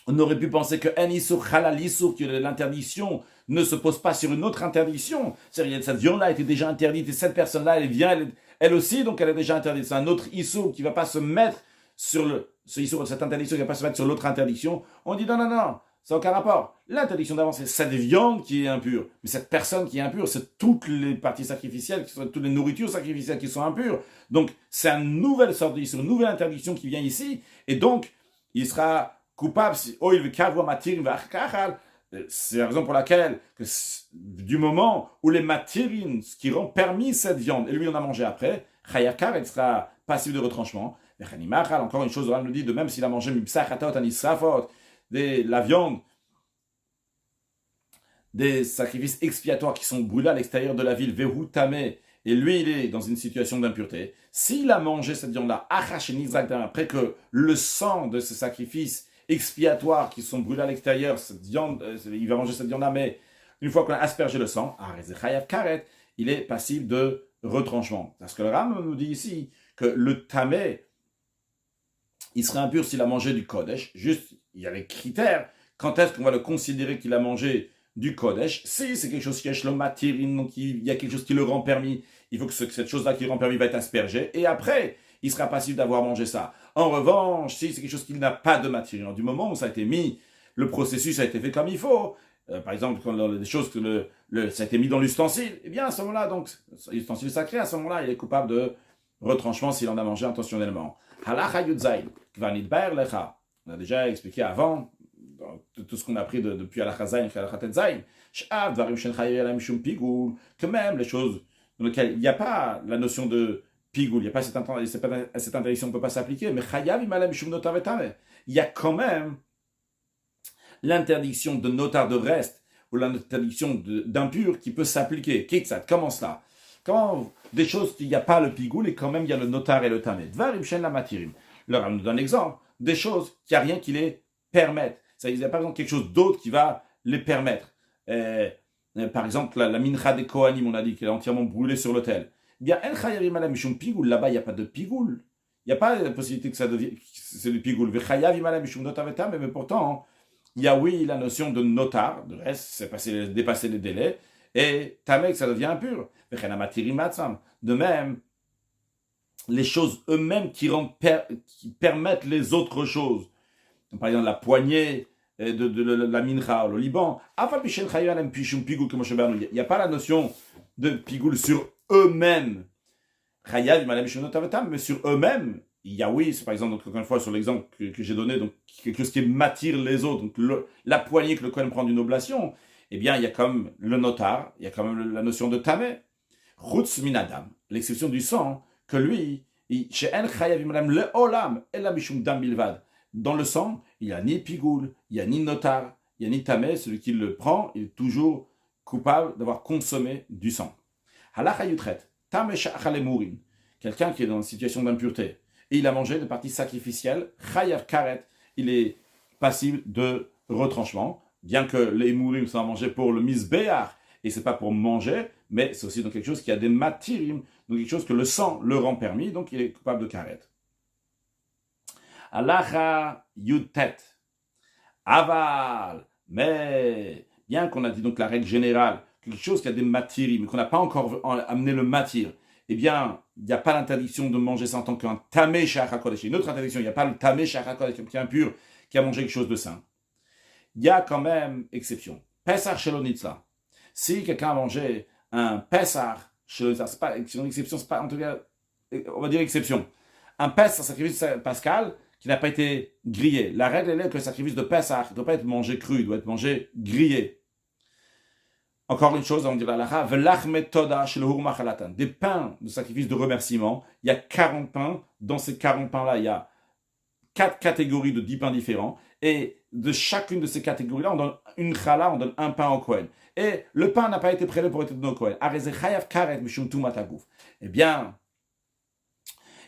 On aurait pu penser que en isur halal isur, que l'interdiction ne se pose pas sur une autre interdiction. C'est-à-dire que cette viande-là était déjà interdite et cette personne-là, elle vient, elle aussi, donc elle est déjà interdite. C'est un autre isur qui ne va pas se mettre sur cette interdiction, qui ne va pas se mettre sur l'autre interdiction. On dit non. Ça n'a aucun rapport. L'interdiction d'avant, c'est cette viande qui est impure. Mais cette personne qui est impure, c'est toutes les parties sacrificielles, toutes les nourritures sacrificielles qui sont impures. Donc, c'est une nouvelle sorte une nouvelle interdiction qui vient ici. Et donc, il sera coupable si c'est la raison pour laquelle, du moment où les matirines, ce qui rend permis cette viande, et lui on a mangé après, Chayakar, elle sera passible de retranchement. Encore une chose, on nous dit, de même s'il a mangé la viande, des sacrifices expiatoires qui sont brûlés à l'extérieur de la ville, Vehu Tamé, et lui il est dans une situation d'impureté, s'il a mangé cette viande-là, après que le sang de ces sacrifices expiatoires qui sont brûlés à l'extérieur, cette viande, il va manger cette viande-là, mais une fois qu'on a aspergé le sang, il est passible de retranchement. Parce que le Ram nous dit ici que le Tamé, il serait impur s'il a mangé du Kodesh, juste, il y a les critères, quand est-ce qu'on va le considérer qu'il a mangé du Kodesh. Si c'est quelque chose qui est Shlomatirin, donc il y a quelque chose qui le rend permis, il faut que cette chose-là qui le rend permis va être aspergée, et après, il sera passible d'avoir mangé ça. En revanche, si c'est quelque chose qui n'a pas de matière, du moment où ça a été mis, le processus a été fait comme il faut, par exemple, quand des choses que ça a été mis dans l'ustensile, eh bien à ce moment-là, donc, l'ustensile sacré, à ce moment-là, il est coupable de retranchement s'il en a mangé intentionnellement. Halacha Yudzaï, Kvanidbaer Lecha. On a déjà expliqué avant, tout ce qu'on a appris depuis Halacha Zayn et Halacha Tetzayn, que même les choses dans lesquelles il n'y a pas la notion de pigoul, il n'y a pas cette interdiction ne peut pas s'appliquer, mais il y a quand même l'interdiction de notar de reste ou l'interdiction d'impur qui peut s'appliquer. Kitsat, comment cela? Comment des choses qu'il n'y a pas le pigoul et quand même il y a le notar et le tamé. Dvarim shen la matirim. Alors, on nous donne un exemple des choses qu'il n'y a rien qui les permette. Il y a par exemple quelque chose d'autre qui va les permettre. Par exemple, la mincha des Kohanim, on a dit qu'elle est entièrement brûlée sur l'autel. Eh bien, El Chayarim Alam Mishum Pigoul, là-bas, il n'y a pas de pigoul. Il n'y a pas la possibilité que ça devienne, c'est du pigoul. Vechayavim Alam Mishum Notavetam, mais pourtant, il y a oui la notion de notar, de reste, c'est dépasser les délais, et tamek, ça devient impur. De même, les choses eux-mêmes qui permettent les autres choses. Par exemple, la poignée de la mincha, le Liban. Il n'y a pas la notion de pigoul sur eux-mêmes. Mais sur eux-mêmes, il y a oui, c'est par exemple, donc, encore une fois, sur l'exemple que j'ai donné, donc quelque chose qui m'attire les autres, donc la poignée que le Kohen prend d'une oblation, eh bien, il y a comme le notar, il y a quand même la notion de tamé. Chutz minadam, l'exception du sang, que lui, dans le sang, il n'y a ni pigoul, il n'y a ni notar, il n'y a ni tamé, celui qui le prend, il est toujours coupable d'avoir consommé du sang. Halacha yutret, tamé sha'achale mourin, quelqu'un qui est dans une situation d'impureté, et il a mangé des parties sacrificielles, chayav karet, il est passible de retranchement, bien que les mourim sont à manger pour le misbéar, et c'est pas pour manger, mais c'est aussi dans quelque chose qui a des matirim, donc quelque chose que le sang le rend permis, donc il est coupable de karet. Halacha yutet, aval, mais bien qu'on a dit donc la règle générale, quelque chose qui a des matirim, mais qu'on n'a pas encore amené le matir, eh bien, il n'y a pas l'interdiction de manger ça en tant qu'un tamé sha'achakodesh. Une autre interdiction, il n'y a pas le tamé sha'achakodesh, qui est impur, qui a mangé quelque chose de sain. Il y a quand même exception. Pesach shelonitzla. Si quelqu'un a mangé un Pesach shelonitzla, c'est pas une exception, c'est pas, en tout cas, on va dire exception. Un Pesach, un sacrifice pascal, qui n'a pas été grillé. La règle est que le sacrifice de Pesach ne doit pas être mangé cru, il doit être mangé grillé. Encore une chose, on dit des pains de sacrifice de remerciement. Il y a 40 pains. Dans ces 40 pains-là, il y a 4 catégories de 10 pains différents. Et de chacune de ces catégories-là, on donne une chala, on donne un pain au Kohen. Et le pain n'a pas été prélevé pour être donné au Kohen. Eh bien,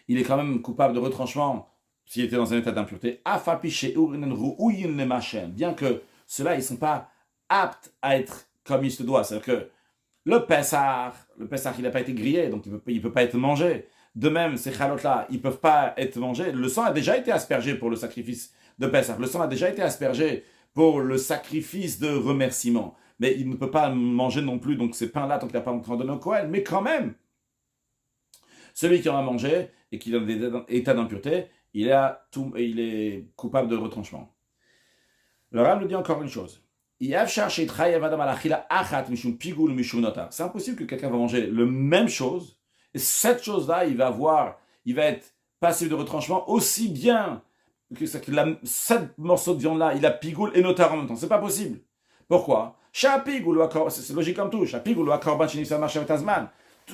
il est quand même coupable de retranchement s'il était dans un état d'impureté. Bien que ceux-là, ils ne sont pas aptes à être comme il se doit. C'est-à-dire que le Pessah, il n'a pas été grillé, donc il ne peut pas être mangé. De même, ces chalotes-là, ils ne peuvent pas être mangés. Le sang a déjà été aspergé pour le sacrifice de Pessah. Le sang a déjà été aspergé pour le sacrifice de remerciement. Mais il ne peut pas manger non plus, donc ces pains-là, tant qu'il n'a pas entré dans le Kohen. Mais quand même, celui qui en a mangé et qui est dans des états d'impureté, il est coupable de retranchement. Le Rav nous dit encore une chose. C'est impossible que quelqu'un va manger la même chose, et cette chose-là, il va être passif de retranchement aussi bien que 7 morceaux de viande-là, il a pigoul et notar en même temps. C'est pas possible. Pourquoi? C'est logique comme tout.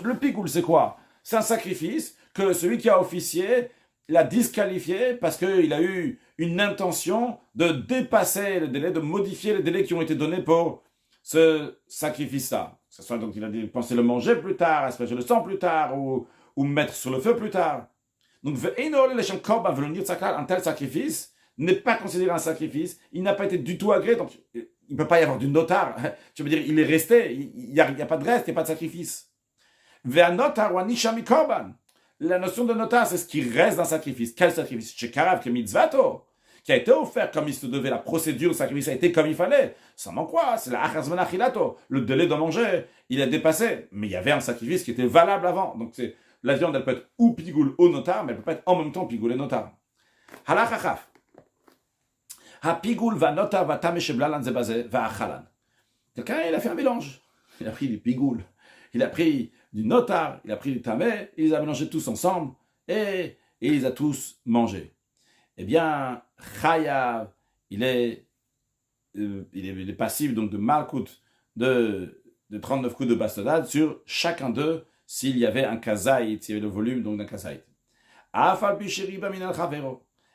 Le pigoul, c'est quoi? C'est un sacrifice que celui qui a officié l'a disqualifié parce qu'il a eu une intention de dépasser le délai, de modifier les délais qui ont été donnés pour ce sacrifice-là. Que ce soit donc il a pensé le manger plus tard, asperger le sang plus tard, ou mettre sur le feu plus tard. Donc, un tel sacrifice n'est pas considéré un sacrifice, il n'a pas été du tout agréé, donc il ne peut pas y avoir du notar. Tu veux dire, il est resté, il n'y a pas de reste, il n'y a pas de sacrifice. La notion de notar, c'est ce qui reste d'un sacrifice. Quel sacrifice? Chez Karav, que mitzvato, qui a été offert comme il se devait, la procédure, le sacrifice a été comme il fallait. Ça manque quoi? C'est la achazman achilato. Le délai de manger, il a dépassé. Mais il y avait un sacrifice qui était valable avant. Donc la viande, elle peut être ou pigoule ou notar, mais elle peut pas être en même temps pigoule et notar. Halachachaf. Ha pigoule va notar va tameh blalan zebazé va achalan. Quelqu'un, il a fait un mélange. Il a pris du pigoule, il a pris du notar, il a pris du tameh, il les a mélangés tous ensemble et il les a tous mangés. Eh bien, Chayav, il est passif donc de malkout de 39 coups de bastonnade sur chacun d'eux s'il y avait un kazaït, s'il y avait le volume donc d'un kazaït.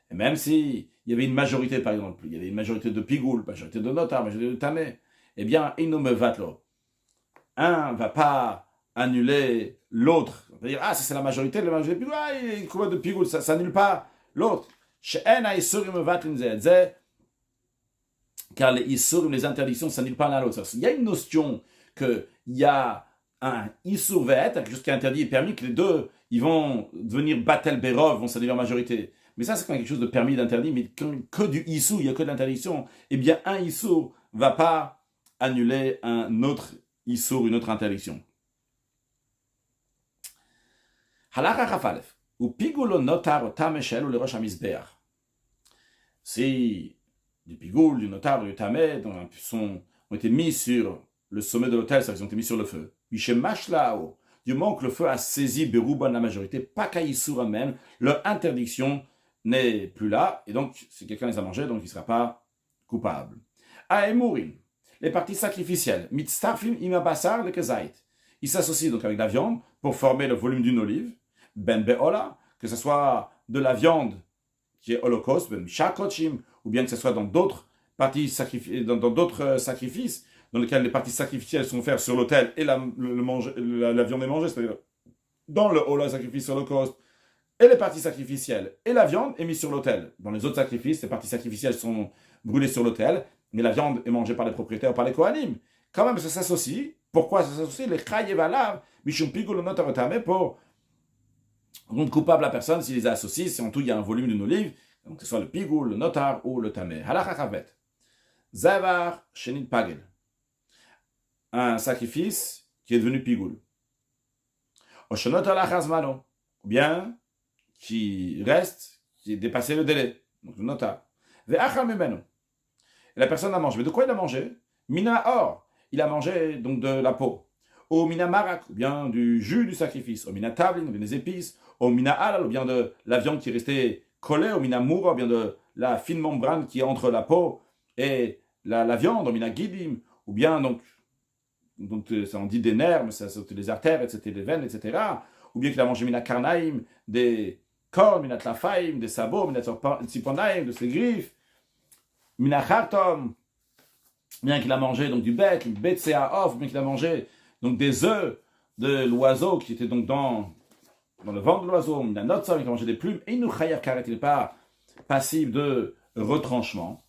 Et même s'il y avait une majorité, par exemple, il y avait une majorité de pigoul, majorité de notar, majorité de tameh, eh bien, un ne va pas annuler l'autre. On va dire, si c'est la majorité de pigoul, il couvre de pigoul, ça n'annule pas l'autre. Car les isurim, les interdictions, ça n'annule pas l'un à l'autre. Il y a une notion qu'il y a un isur ve'et, quelque chose qui est interdit et permis, que les deux, ils vont devenir batel berov, vont s'annuler en majorité. Mais ça, c'est quand quelque chose de permis d'interdit, mais que du isur, il n'y a que de l'interdiction. Eh bien, un isur ne va pas annuler un autre isur, une autre interdiction. Halacha chafalef. Ou pigulo notar tameshel ou le rosh hamizbeach. Si du pigoul, du notar, du tameh ont été mis sur le sommet de l'autel, c'est-à-dire qu'ils ont été mis sur le feu. Du moment que le feu a saisi Berouban la majorité, pas qu'Aïsoura même, leur interdiction n'est plus là, et donc si quelqu'un les a mangés, donc il ne sera pas coupable. Aemourin, les parties sacrificielles, mitztarfim imabasar le kezait. Ils s'associent donc avec la viande pour former le volume d'une olive, ben be'ola, que ce soit de la viande qui est holocauste, ben shakochim, ou bien que ce soit dans d'autres parties dans d'autres sacrifices, dans lesquels les parties sacrificielles sont faites sur l'autel et la viande est mangée, c'est-à-dire dans le hola sacrifice holocauste, et les parties sacrificielles et la viande est mise sur l'autel. Dans les autres sacrifices, les parties sacrificielles sont brûlées sur l'autel, mais la viande est mangée par les propriétaires, par les kohanim. Quand même, ça s'associe. Pourquoi ça s'associe? Les chayevalav, mishum pigul notarotame, pour rendre coupable la personne s'il les a associés, si en tout il y a un volume d'une olive, donc que ce soit le pigul, le notar ou le tameh. Halacha chavet. Zavar shenit pagel. Un sacrifice qui est devenu pigoul. Ou bien qui reste, qui est dépassé le délai. Donc le notar. Et la personne a mangé. Mais de quoi il a mangé? Mina or. Il a mangé donc de la peau. Au mina marak, ou bien du jus du sacrifice. Au mina tablin, ou bien des épices. Au mina alal, ou bien de la viande qui est restée collée. Au mina moura, ou bien de la fine membrane qui est entre la peau et la viande. Au mina gidim, ou bien donc ça en dit des nerfs, mais ça c'est des artères, etc., des veines, etc. Ou bien qu'il a mangé mina karnaïm, des cornes, mina tlafaïm, des sabots, mina tziponaïm, de ses griffes, mina chartom, bien qu'il a mangé donc du bec, off, bien qu'il a mangé donc des œufs de l'oiseau qui était donc dans le ventre de l'oiseau, mina notzor, il a mangé des plumes, et il nous chayav karet, il n'est pas passible de retranchement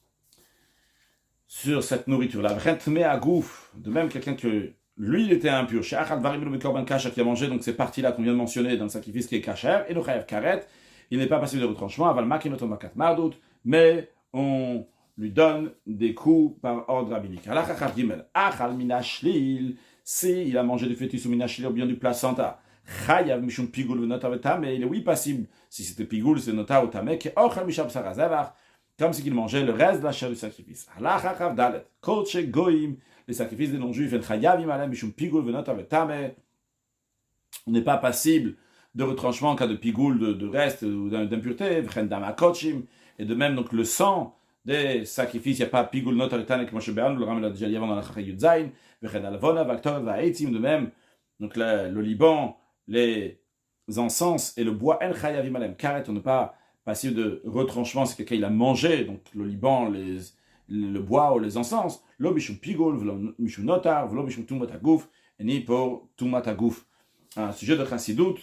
sur cette nourriture-là. De même, quelqu'un que lui, il était impur. Qui a mangé donc ces parties-là qu'on vient de mentionner dans le sacrifice qui est kasher, et le chayav karet, il n'est pas passible de retranchement, mais on lui donne des coups par ordre rabbinique. Si il a mangé du fœtus ou minashlil ou bien du placenta, chayav mishum pigul v'notar v'tameh, il est oui passible. Si c'était pigul, c'est notar ou tameh, qui ochel misham sarazavar, comme si qu'il mangeait le reste de la chair du sacrifice. Les sacrifices des non-juifs, on n'est pas passible de retranchement en cas de pigoul, de reste ou d'impureté, et de même donc le sang des sacrifices, il n'y a pas pigoul notar et tame, comme le Ram l'a déjà dit avant dans la Chacha Yudzaïn, de même, donc le Liban, les encens et le bois, on n'est pas passible de retranchement, c'est quelqu'un il a mangé, donc le Liban, le bois ou les encens, lo mishum pigol, vlo mishum notar, vlo mishum tumat hagouf, et ni pour tumat hagouf. Un sujet de chassidout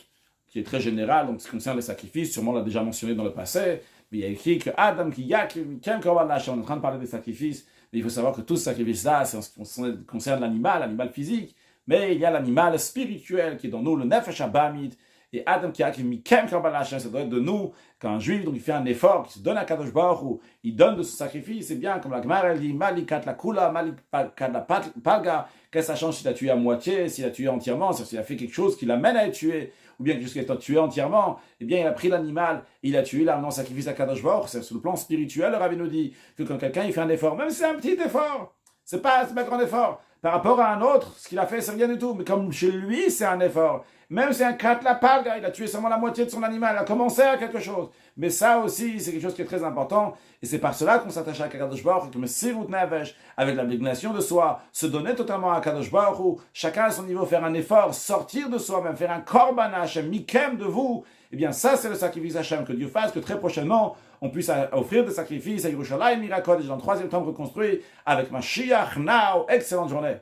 qui est très général, donc ce qui concerne les sacrifices, sûrement on l'a déjà mentionné dans le passé, mais il y a écrit que Adam qui on est en train de parler des sacrifices, mais il faut savoir que tout ce sacrifice-là, c'est en ce qui concerne l'animal physique, mais il y a l'animal spirituel qui est dans nous, le nefesh abamid, Et Adam qui a écrit Mikem Korban Hashem, ça doit être de nous, quand un juif donc il fait un effort, qui se donne à Kadosh Baruch Hu, il donne de son sacrifice, c'est bien, comme la Gemara elle dit, Malikat la Kula, Malikat la Palga, qu'est-ce que ça change s'il a tué à moitié, s'il a tué entièrement, c'est-à-dire s'il a fait quelque chose qui l'amène à être tué, ou bien quelque chose qui est tué entièrement, eh bien il a pris l'animal, il a tué, il a amené en sacrifice à Kadosh Baruch Hu. C'est sur le plan spirituel, le Rabbi nous dit que quand quelqu'un il fait un effort, même si c'est un petit effort, c'est pas un grand effort, par rapport à un autre, ce qu'il a fait, c'est rien du tout. Mais comme chez lui, c'est un effort. Même si un Katlapalga, il a tué seulement la moitié de son animal, il a commencé à quelque chose. Mais ça aussi, c'est quelque chose qui est très important. Et c'est par cela qu'on s'attache à Kadosh Baruch Hu, comme Sirut Nefesh, avec l'abnégation de soi, se donner totalement à Kadosh Baruch Hu, chacun à son niveau, faire un effort, sortir de soi-même, faire un Korban Hashem, Mikem de vous. Eh bien, ça, c'est le sacrifice Hashem que Dieu fasse, que très prochainement, on puisse offrir des sacrifices à Yerushalayim, Mirakodesh, dans le 3e temple reconstruit, avec Mashiach, now. Excellente journée.